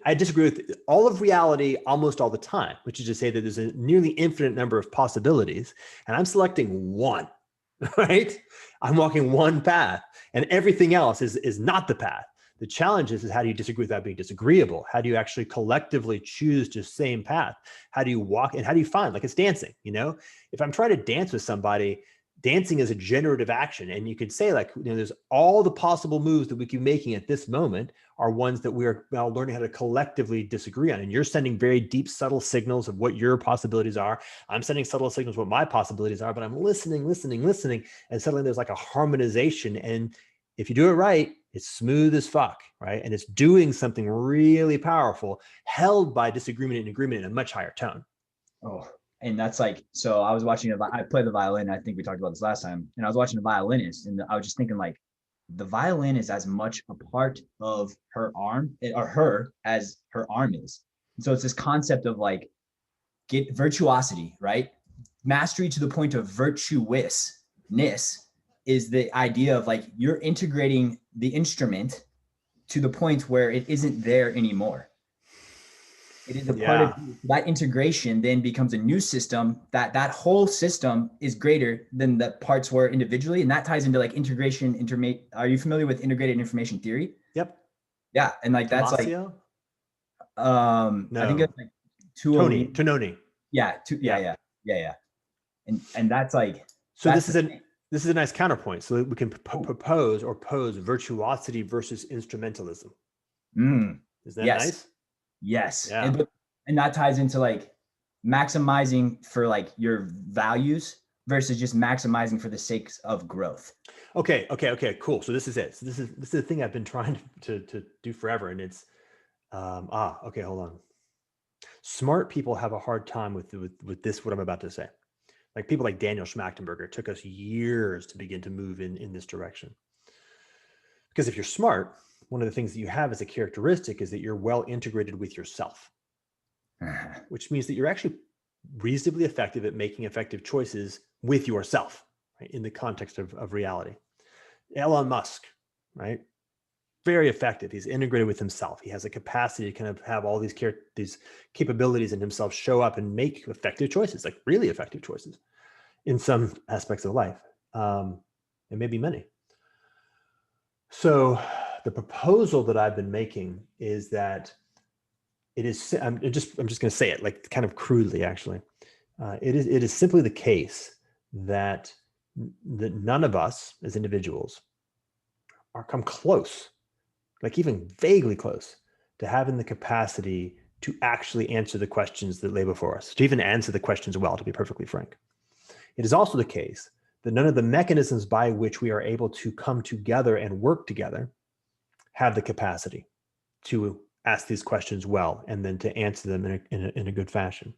I disagree with all of reality almost all the time, which is to say that there's a nearly infinite number of possibilities, and I'm selecting one, right? I'm walking one path, and everything else is not the path. The challenge is how do you disagree without being disagreeable? How do you actually collectively choose the same path? How do you walk, and how do you find, like it's dancing, If I'm trying to dance with somebody, dancing is a generative action. And you could say there's all the possible moves that we keep making at this moment are ones that we are now learning how to collectively disagree on. And you're sending very deep, subtle signals of what your possibilities are. I'm sending subtle signals of what my possibilities are, but I'm listening. And suddenly there's like a harmonization. And if you do it right, it's smooth as fuck, right? And it's doing something really powerful, held by disagreement and agreement in a much higher tone. Oh, and that's like, so I was watching, I play the violin. I think we talked about this last time. And I was watching a violinist and I was just thinking like, the violin is as much a part of her arm or her as her arm is. And so it's this concept of like, get virtuosity, right? Mastery to the point of virtuousness is the idea of like, you're integrating the instrument to the point where it isn't there anymore. It is a part of that integration then becomes a new system that whole system is greater than the parts were individually. And that ties into like integration, are you familiar with integrated information theory? Yep. Yeah. And like, that's Tomasio? like, no. I think it's like Tononi. Yeah. Yeah. And that's like, so this is a nice counterpoint. So we can pose virtuosity versus instrumentalism. Is that nice? Yes. Yeah. And that ties into like maximizing for like your values versus just maximizing for the sake of growth. Okay. Cool. So this is it. So this is the thing I've been trying to do forever. And it's, okay, hold on. Smart people have a hard time with this, what I'm about to say. Like people like Daniel Schmachtenberger, it took us years to begin to move in this direction. Because if you're smart, one of the things that you have as a characteristic is that you're well integrated with yourself, which means that you're actually reasonably effective at making effective choices with yourself, right, in the context of reality. Elon Musk, right? Very effective. He's integrated with himself. He has a capacity to kind of have all these capabilities in himself show up and make effective choices, like really effective choices in some aspects of life, and maybe many. So the proposal that I've been making is that it is, I'm just going to say it like kind of crudely, actually. It is simply the case that none of us as individuals are come close, like even vaguely close, to having the capacity to actually answer the questions that lay before us, to even answer the questions well, to be perfectly frank. It is also the case that none of the mechanisms by which we are able to come together and work together have the capacity to ask these questions well and then to answer them in a good fashion.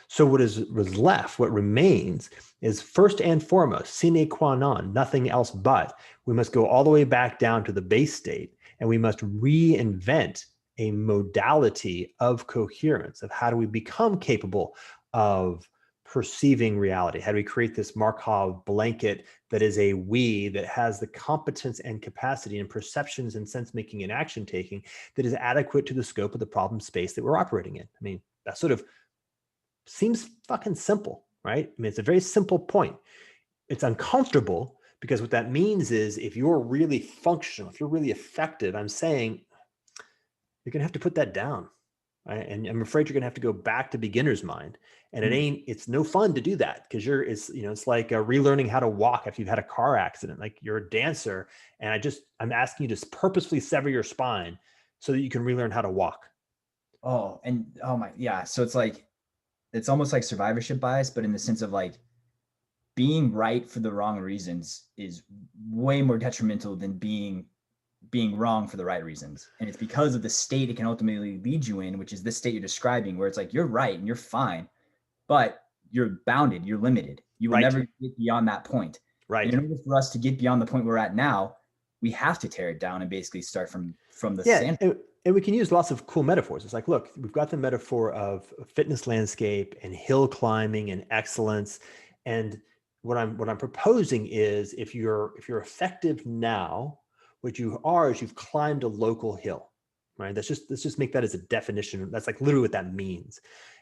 So what remains is first and foremost, sine qua non, nothing else but, we must go all the way back down to the base state and we must reinvent a modality of coherence, of how do we become capable of perceiving reality? How do we create this Markov blanket that is a we that has the competence and capacity and perceptions and sense making and action taking that is adequate to the scope of the problem space that we're operating in? I mean, that sort of seems fucking simple, right? I mean, it's a very simple point. It's uncomfortable Because what that means is if you're really functional, if you're really effective, I'm saying you're going to have to put that down. Right? And I'm afraid you're going to have to go back to beginner's mind. And it's no fun to do that because it's like relearning how to walk after you've had a car accident. Like you're a dancer and I'm asking you to purposefully sever your spine so that you can relearn how to walk. Oh, and oh my, yeah. So it's almost like survivorship bias, but in the sense of like being right for the wrong reasons is way more detrimental than being wrong for the right reasons. And it's because of the state it can ultimately lead you in, which is this state you're describing, where it's like you're right and you're fine, but you're bounded, you're limited. You will never get beyond that point. Right. And in order for us to get beyond the point we're at now, we have to tear it down and basically start from the sand. And we can use lots of cool metaphors. It's like, look, we've got the metaphor of a fitness landscape and hill climbing and excellence. And what I'm proposing is if you're effective now, what you are is you've climbed a local hill, right? Let's just make that as a definition. That's like literally what that means.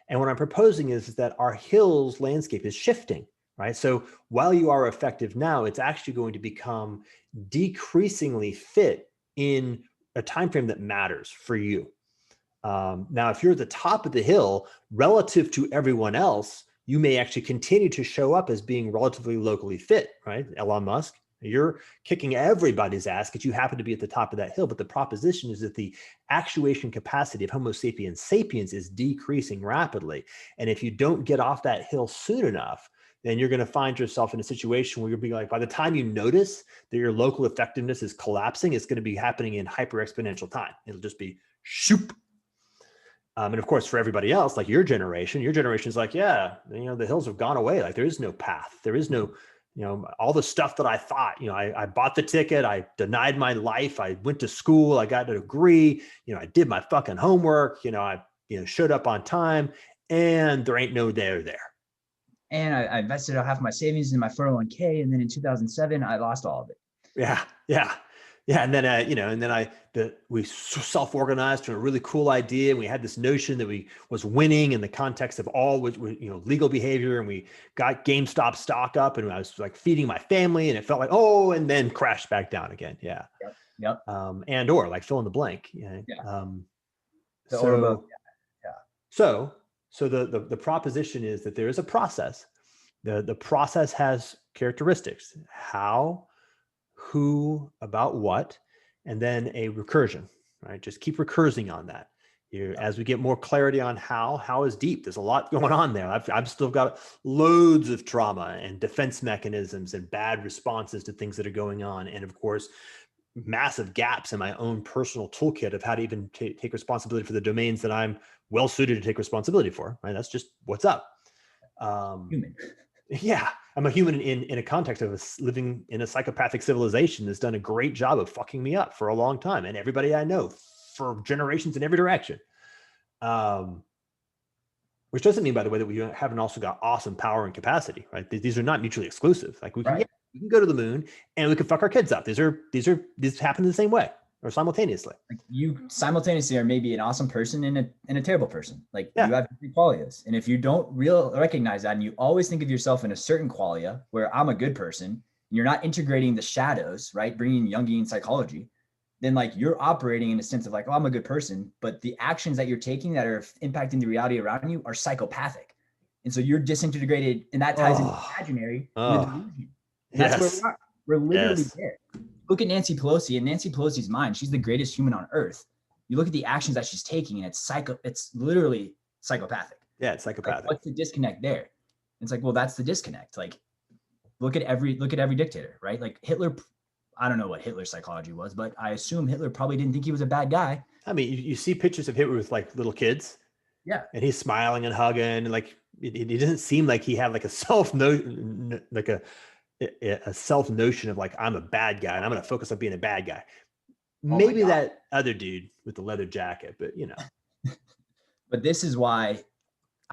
And what I'm proposing is that our hills landscape is shifting, right? So while you are effective now, it's actually going to become decreasingly fit in a time frame that matters for you. Now, if you're at the top of the hill relative to everyone else, you may actually continue to show up as being relatively locally fit, right? Elon Musk, you're kicking everybody's ass because you happen to be at the top of that hill. But the proposition is that the actuation capacity of Homo sapiens sapiens is decreasing rapidly. And if you don't get off that hill soon enough, then you're going to find yourself in a situation where you'll be like, by the time you notice that your local effectiveness is collapsing, it's going to be happening in hyper exponential time. It'll just be shoop. And of course, for everybody else, like your generation is like, yeah, the hills have gone away. Like there is no path. There is no, all the stuff that I thought, I bought the ticket. I denied my life. I went to school. I got a degree. I did my fucking homework. I showed up on time and there ain't no there. And I invested half of my savings in my 401k. And then in 2007, I lost all of it. Yeah. And then we self-organized to a really cool idea. And we had this notion that we was winning in the context of all legal behavior. And we got GameStop stock up and I was like feeding my family and it felt like, and then crashed back down again. Yeah. Yep. And or like fill in the blank. Yeah. So the proposition is that there is a process. The process has characteristics: how, who, about what, and then a recursion, right? Just keep recursing on that. As we get more clarity on how is deep. There's a lot going on there. I've still got loads of trauma and defense mechanisms and bad responses to things that are going on. And of course, massive gaps in my own personal toolkit of how to even take responsibility for the domains that I'm well suited to take responsibility for, right? That's just what's up. Human. Yeah, I'm a human in a context of living in a psychopathic civilization that's done a great job of fucking me up for a long time. And everybody I know for generations in every direction. Which doesn't mean, by the way, that we haven't also got awesome power and capacity, right? These are not mutually exclusive. Like we can go to the moon and we can fuck our kids up. These happen the same way or simultaneously. Like you simultaneously are maybe an awesome person and a terrible person. Like you have different qualities. And if you don't recognize that and you always think of yourself in a certain qualia where I'm a good person, you're not integrating the shadows, right? Bringing Jungian psychology, then like you're operating in a sense of like, I'm a good person, but the actions that you're taking that are impacting the reality around you are psychopathic. And so you're disintegrated, and that ties into imaginary with delusion. And that's where we are. We're literally there. Look at Nancy Pelosi. In Nancy Pelosi's mind, she's the greatest human on earth. You look at the actions that she's taking, and it's literally psychopathic. Yeah, it's psychopathic. Like, what's the disconnect there? It's like, well, that's the disconnect. Like, look at every dictator, right? Like Hitler. I don't know what Hitler's psychology was, but I assume Hitler probably didn't think he was a bad guy. I mean, you see pictures of Hitler with like little kids. Yeah. And he's smiling and hugging. And like, it doesn't seem like he had like a self notion of like, I'm a bad guy and I'm going to focus on being a bad guy. Maybe that other dude with the leather jacket, but But this is why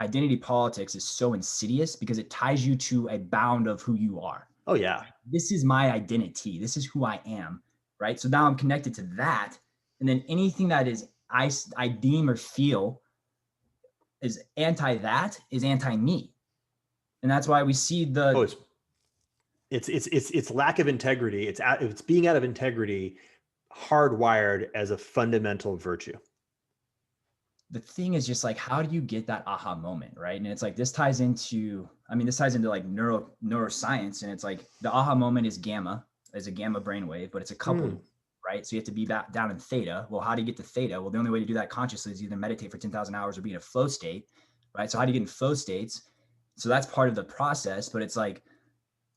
identity politics is so insidious, because it ties you to a bound of who you are. Oh yeah. This is my identity. This is who I am. Right. So now I'm connected to that. And then anything that is I deem or feel is anti that is anti me. And that's why we see It's lack of integrity. It's being out of integrity, hardwired as a fundamental virtue. The thing is just like, how do you get that aha moment, right? And it's like, this ties into like neuroscience, and it's like the aha moment is a gamma brainwave, but it's a coupled, right? So you have to be back down in theta. Well, how do you get to theta? Well, the only way to do that consciously is either meditate for 10,000 hours or be in a flow state, right? So how do you get in flow states? So that's part of the process, but it's like,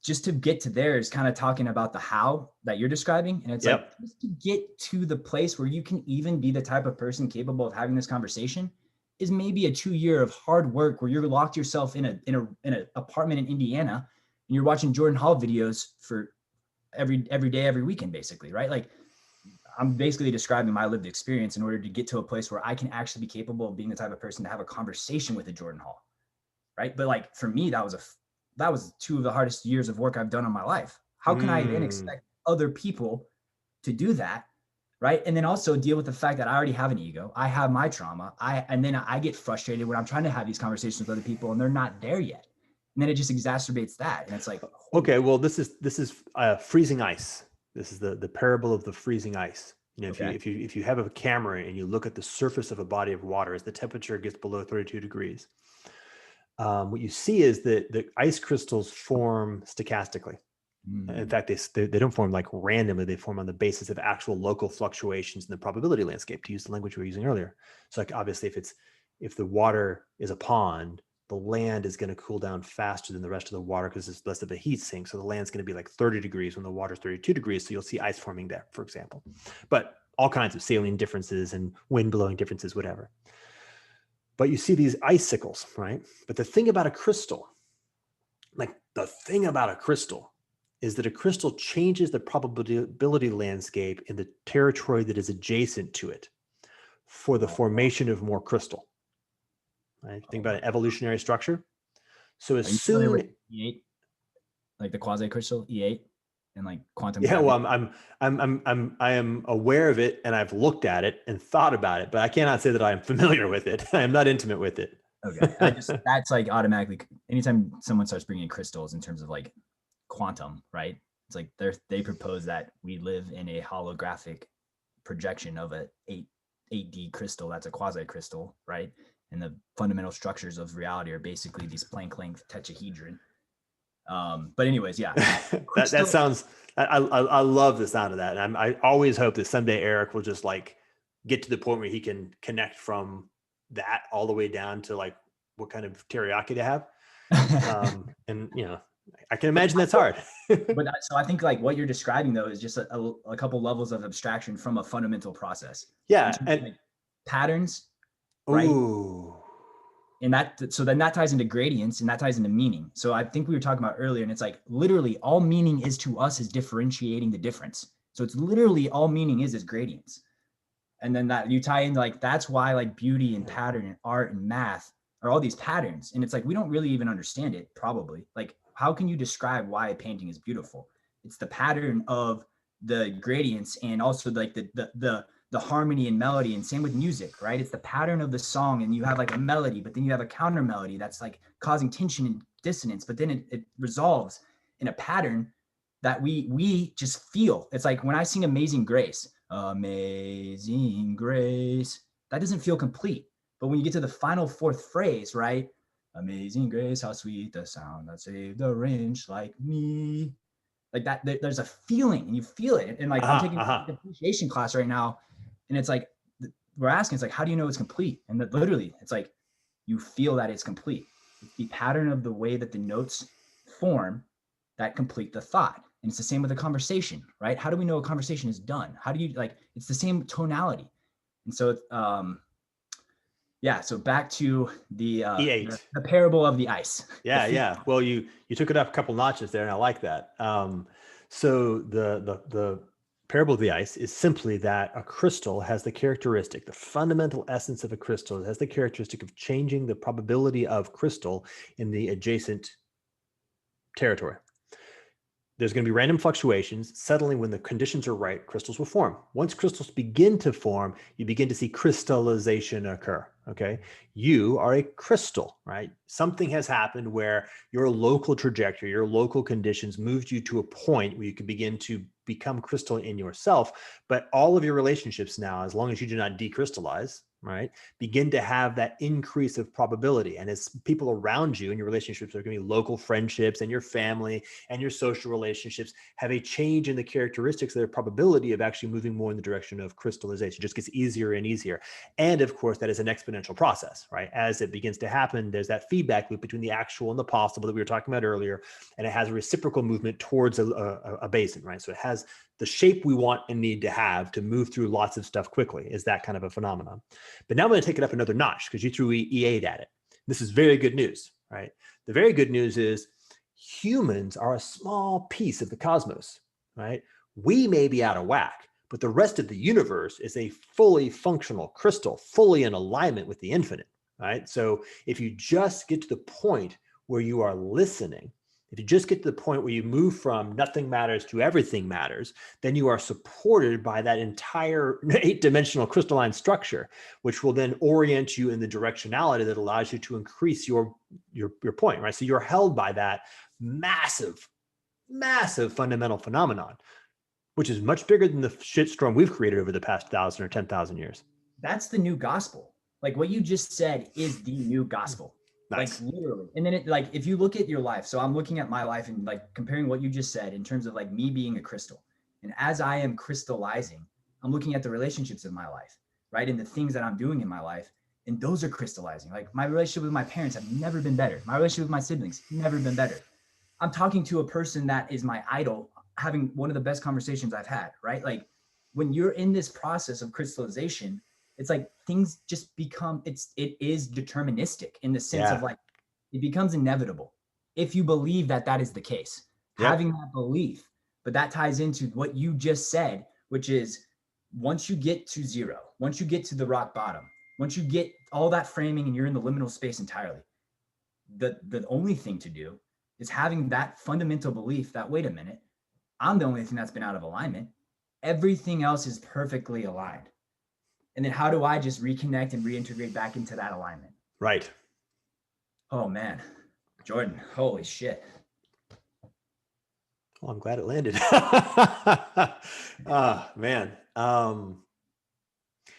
just to get to there is kind of talking about the how that you're describing. And it's like, just to get to the place where you can even be the type of person capable of having this conversation is maybe a 2 year of hard work where you're locked yourself in an apartment in Indiana and you're watching Jordan Hall videos for every day, every weekend, basically, right? Like, I'm basically describing my lived experience in order to get to a place where I can actually be capable of being the type of person to have a conversation with a Jordan Hall, right? But like, for me, that was 2 of the hardest years of work I've done in my life. How can I then expect other people to do that, right? And then also deal with the fact that I already have an ego. I have my trauma. And then I get frustrated when I'm trying to have these conversations with other people and they're not there yet. And then it just exacerbates that. And it's like, okay, well, this is freezing ice. This is the parable of the freezing ice. You know, if you have a camera and you look at the surface of a body of water as the temperature gets below 32 degrees, what you see is that the ice crystals form stochastically. In fact, they don't form like randomly. They form on the basis of actual local fluctuations in the probability landscape, to use the language we were using earlier. So like, obviously, if the water is a pond, the land is going to cool down faster than the rest of the water because it's less of a heat sink. So the land's going to be like 30 degrees when the water's 32 degrees. So you'll see ice forming there, for example. But all kinds of saline differences and wind blowing differences, whatever. But you see these icicles, right? But the thing about a crystal is that a crystal changes the probability landscape in the territory that is adjacent to it for the formation of more crystal. Right? Think about an evolutionary structure. So as soon as E8, like the quasi crystal E8 and like quantum. Yeah, well, I am aware of it and I've looked at it and thought about it, but I cannot say that I am familiar with it. I am not intimate with it. Okay, that's like automatically. Anytime someone starts bringing crystals in terms of like quantum, right? It's like they propose that we live in a holographic projection of a 8D crystal that's a quasi crystal, right? And the fundamental structures of reality are basically these Planck length tetrahedron. But anyways, yeah, that sounds. I love the sound of that, and I always hope that someday Eric will just like get to the point where he can connect from that all the way down to like what kind of teriyaki to have. And you know, I can imagine that's hard. But so I think like what you're describing though is just a couple levels of abstraction from a fundamental process. Yeah, and like patterns, right? Ooh. And so then that ties into gradients and that ties into meaning. So I think we were talking about earlier, and it's like literally all meaning is to us is differentiating the difference. So it's literally all meaning is gradients. And then that you tie in like, that's why like beauty and pattern and art and math are all these patterns. And it's like, we don't really even understand it probably. Like, how can you describe why a painting is beautiful? It's the pattern of the gradients and also like the harmony and melody, and same with music, right? It's the pattern of the song, and you have like a melody, but then you have a counter melody that's like causing tension and dissonance, but then it resolves in a pattern that we just feel. It's like when I sing Amazing Grace, Amazing Grace, that doesn't feel complete. But when you get to the final fourth phrase, right? Amazing Grace, how sweet the sound that saved a wretch like me. Like that, there's a feeling and you feel it. And like I'm taking an appreciation class right now, and it's like we're asking, it's like, how do you know it's complete? And that literally, it's like you feel that it's complete. It's the pattern of the way that the notes form that complete the thought. And it's the same with a conversation, right? How do we know a conversation is done? How do you like? It's the same tonality. And so, yeah. So back to the parable of the ice. Yeah. Well, you took it up a couple notches there, and I like that. So the parable of the ice is simply that a crystal has the characteristic, the fundamental essence of a crystal has the characteristic of changing the probability of crystal in the adjacent territory. There's going to be random fluctuations. Suddenly, when the conditions are right, crystals will form. Once crystals begin to form, you begin to see crystallization occur. Okay. You are a crystal, right? Something has happened where your local trajectory, your local conditions moved you to a point where you can begin to become crystal in yourself. But all of your relationships now, as long as you do not decrystallize, right, begin to have that increase of probability. And as people around you and your relationships are going to be local friendships and your family and your social relationships have a change in the characteristics of their probability of actually moving more in the direction of crystallization. It just gets easier and easier. And of course, that is an exponential process, right? As it begins to happen, there's that feedback loop between the actual and the possible that we were talking about earlier. And it has a reciprocal movement towards a basin, right? So it has the shape we want and need to have to move through lots of stuff quickly, is that kind of a phenomenon. But now I'm going to take it up another notch because you threw E8 at it. This is very good news, right? The very good news is humans are a small piece of the cosmos, right? We may be out of whack, but the rest of the universe is a fully functional crystal, fully in alignment with the infinite, right? So if you just get to the point where you are listening, if you just get to the point where you move from nothing matters to everything matters, then you are supported by that entire 8-dimensional crystalline structure, which will then orient you in the directionality that allows you to increase your point, right? So you're held by that massive, massive fundamental phenomenon, which is much bigger than the shitstorm we've created over the past 1,000 or 10,000 years. That's the new gospel. Like what you just said is the new gospel. Nice. Like literally. And then it, like, if you look at your life, so I'm looking at my life and like comparing what you just said in terms of like me being a crystal. And as I am crystallizing, I'm looking at the relationships of my life, right? And the things that I'm doing in my life. And those are crystallizing. Like my relationship with my parents have never been better. My relationship with my siblings, never been better. I'm talking to a person that is my idol, having one of the best conversations I've had, right? Like when you're in this process of crystallization, it's like things just become, it is deterministic in the sense of like, it becomes inevitable if you believe that that is the case, having that belief. But that ties into what you just said, which is once you get to zero, once you get to the rock bottom, once you get all that framing and you're in the liminal space entirely, the only thing to do is having that fundamental belief that, wait a minute, I'm the only thing that's been out of alignment. Everything else is perfectly aligned. And then how do I just reconnect and reintegrate back into that alignment? Right. Oh man, Jordan, holy shit. Well, I'm glad it landed. Man.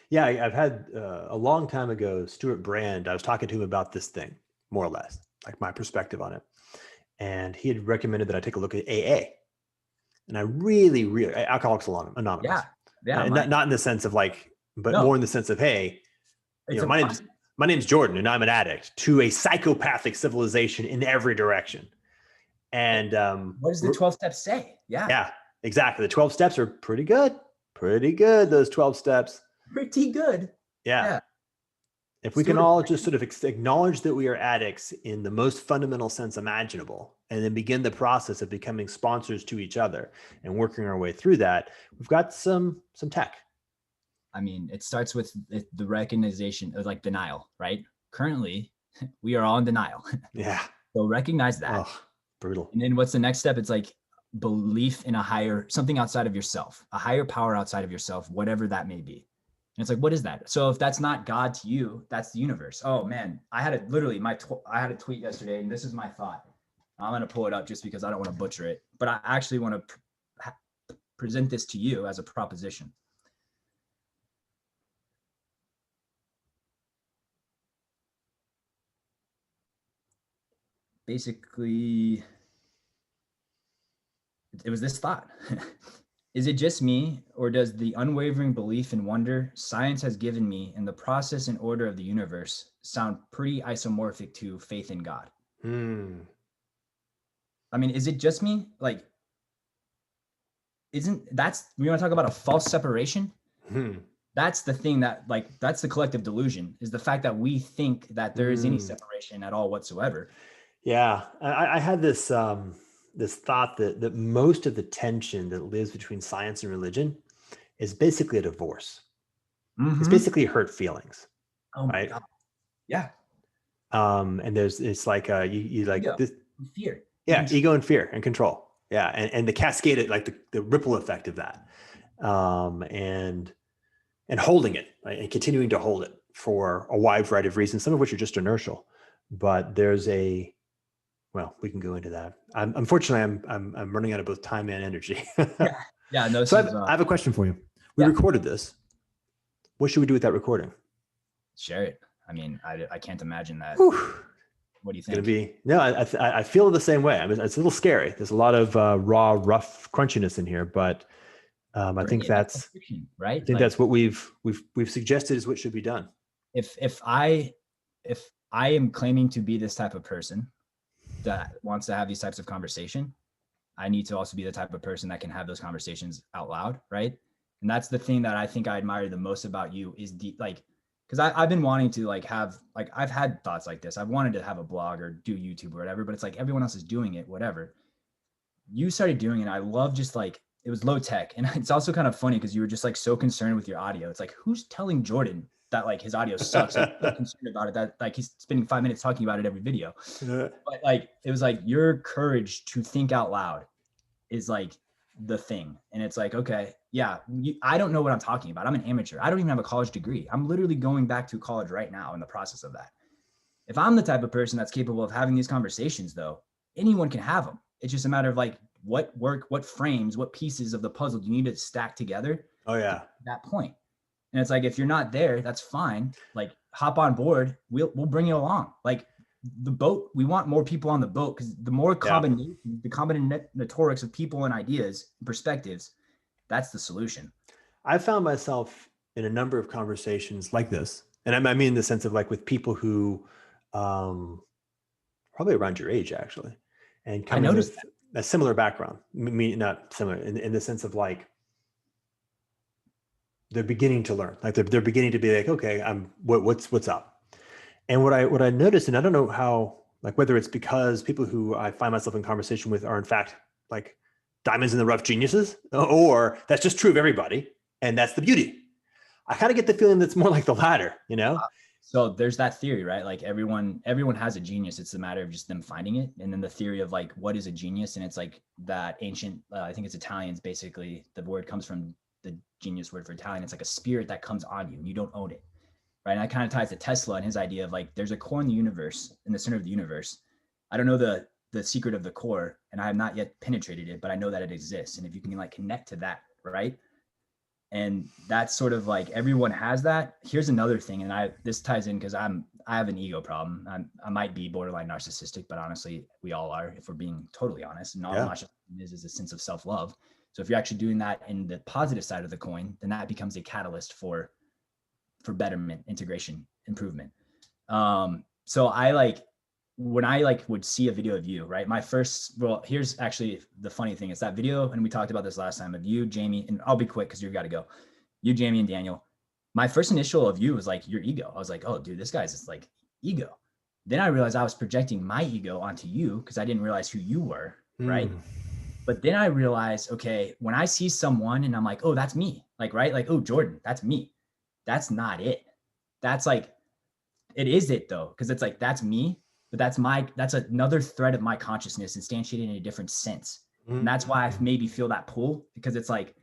Yeah, I've had a long time ago, Stuart Brand, I was talking to him about this thing, more or less, like my perspective on it. And he had recommended that I take a look at AA. And I really, Alcoholics Anonymous. Yeah. Not in the sense of like, but No. more in the sense of, hey, you know, my name's Jordan and I'm an addict to a psychopathic civilization in every direction. And what does the 12 steps say? Yeah, exactly. The 12 steps are pretty good. Those 12 steps. Pretty good. Yeah. If we can all just sort of acknowledge that we are addicts in the most fundamental sense imaginable, and then begin the process of becoming sponsors to each other and working our way through that, we've got some tech. I mean, it starts with the recognition of like denial, right? Currently, we are all in denial. Yeah. So recognize that. Oh, brutal. And then what's the next step? It's like belief in something outside of yourself, a higher power outside of yourself, whatever that may be. And it's like, what is that? So if that's not God to you, that's the universe. Oh man, I had a tweet yesterday, and this is my thought. I'm going to pull it up just because I don't want to butcher it, but I actually want to present this to you as a proposition. Basically, it was this thought. Is it just me, or does the unwavering belief and wonder science has given me in the process and order of the universe sound pretty isomorphic to faith in God? I mean, is it just me? Like, we want to talk about a false separation? That's the thing that's the collective delusion, is the fact that we think that there is any separation at all whatsoever. Yeah, I had this this thought that most of the tension that lives between science and religion is basically a divorce. It's basically hurt feelings. Oh my God. Yeah. And it's like you like ego, this fear. Yeah, ego and fear and control. Yeah. And the cascade, like the ripple effect of that, and holding it, right? And continuing to hold it for a wide variety of reasons, some of which are just inertial, but well, we can go into that. Unfortunately, I'm running out of both time and energy. Yeah. Yeah. No, So I have a question for you. We recorded this. What should we do with that recording? Share it. I mean, I can't imagine that. Whew. What do you It's think? going to be, no, I feel the same way. I mean, it's a little scary. There's a lot of raw, rough crunchiness in here, but I think that's right. I think that's what we've suggested is what should be done. If I am claiming to be this type of person that wants to have these types of conversation, I need to also be the type of person that can have those conversations out loud, right? And that's the thing that I think I admire the most about you is because I've been wanting to I've had thoughts like this. I've wanted to have a blog or do YouTube or whatever, but it's like everyone else is doing it, whatever. You started doing it. I love just like, it was low tech. And it's also kind of funny because you were just like so concerned with your audio. It's like, who's telling Jordan that like his audio sucks? I'm so concerned about it that like he's spending 5 minutes talking about it every video. But like, it was like your courage to think out loud is like the thing. And it's like, okay, yeah, I don't know what I'm talking about. I'm an amateur. I don't even have a college degree. I'm literally going back to college right now in the process of that. If I'm the type of person that's capable of having these conversations though, anyone can have them. It's just a matter of like what frames, what pieces of the puzzle do you need to stack together? Oh yeah. At that point. And it's like, if you're not there, that's fine. Like hop on board. We'll bring you along. Like the boat, we want more people on the boat because the more combination, the combinatorics of people and ideas and perspectives, that's the solution. I found myself in a number of conversations like this. And I mean in the sense of like with people who probably around your age actually. And kind of with a similar background, not similar in the sense of like they're beginning to learn, like they're beginning to be like, okay, what's up. And what I noticed, and I don't know how, like whether it's because people who I find myself in conversation with are in fact like diamonds in the rough geniuses, or that's just true of everybody, and that's the beauty. I kind of get the feeling that's more like the latter, you know. So there's that theory, right? Like everyone has a genius. It's a matter of just them finding it. And then the theory of like, what is a genius? And it's like that ancient, I think it's Italians, basically the word comes from the genius word for Italian. It's like a spirit that comes on you and you don't own it. Right. And that kind of ties to Tesla and his idea of like, there's a core in the universe, in the center of the universe. I don't know the secret of the core and I have not yet penetrated it, but I know that it exists. And if you can like connect to that, right? And that's sort of like everyone has that. Here's another thing. And this ties in because I have an ego problem. I might be borderline narcissistic, but honestly, we all are, if we're being totally honest. And all narcissism is a sense of self-love. So if you're actually doing that in the positive side of the coin, then that becomes a catalyst for betterment, integration, improvement. So when I would see a video of you, right? Here's actually the funny thing is that video, and we talked about this last time, of you, Jamie, and I'll be quick because you've got to go. You, Jamie, and Daniel. My first initial of you was like your ego. I was like, oh, dude, this guy's just like ego. Then I realized I was projecting my ego onto you because I didn't realize who you were, right? But then I realized, okay, when I see someone and I'm like, oh, that's me, like, right? Like, oh, Jordan, that's me. That's not it. That's like, it is it though, because it's like, that's me. But that's another thread of my consciousness instantiated in a different sense. And that's why I maybe feel that pull, because it's like,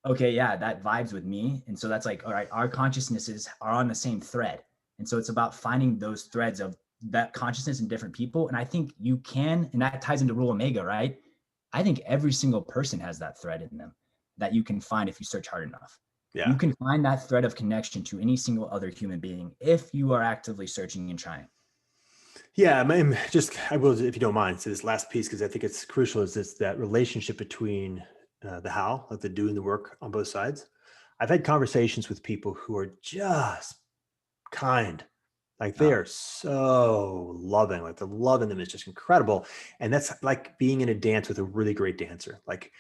okay, yeah, that vibes with me. And so that's like, all right, our consciousnesses are on the same thread. And so it's about finding those threads of that consciousness in different people. And I think you can, and that ties into rule omega, right? I think every single person has that thread in them that you can find if you search hard enough. Yeah. You can find that thread of connection to any single other human being if you are actively searching and trying. Yeah, I will, if you don't mind, say this last piece because I think it's crucial. Is this that relationship between the how, like the doing the work on both sides? I've had conversations with people who are just kind, like they are so loving, like the love in them is just incredible, and that's like being in a dance with a really great dancer. Like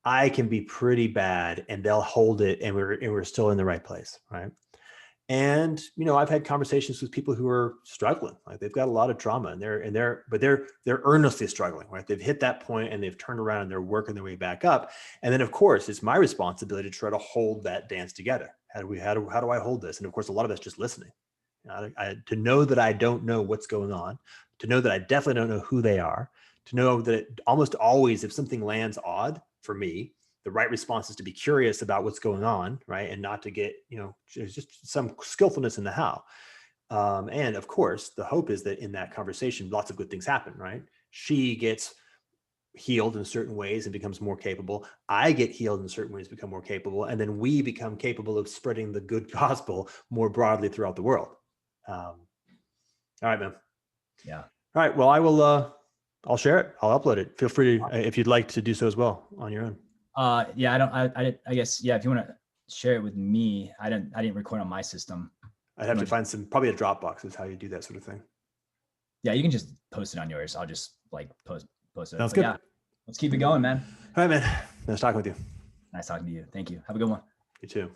I can be pretty bad, and they'll hold it, and we're still in the right place, right? And, I've had conversations with people who are struggling, like they've got a lot of trauma and they're earnestly struggling, right? They've hit that point and they've turned around and they're working their way back up. And then of course it's my responsibility to try to hold that dance together. How do I hold this? And of course, a lot of that's just listening. To know that I don't know what's going on, to know that I definitely don't know who they are, to know that almost always, if something lands odd for me, the right response is to be curious about what's going on, right? And not to get, just some skillfulness in the how. And of course, the hope is that in that conversation, lots of good things happen, right? She gets healed in certain ways and becomes more capable. I get healed in certain ways, become more capable. And then we become capable of spreading the good gospel more broadly throughout the world. All right, man. Yeah. All right. Well, I'll share it. I'll upload it. Feel free to, if you'd like to do so as well on your own. Yeah, I guess, yeah, if you want to share it with me, I didn't record on my system. I'd have to find probably a Dropbox is how you do that sort of thing. Yeah, you can just post it on yours. I'll just like post it. Sounds good. Yeah, let's keep it going, man. All right, man. Nice talking with you. Nice talking to you. Thank you. Have a good one. You too.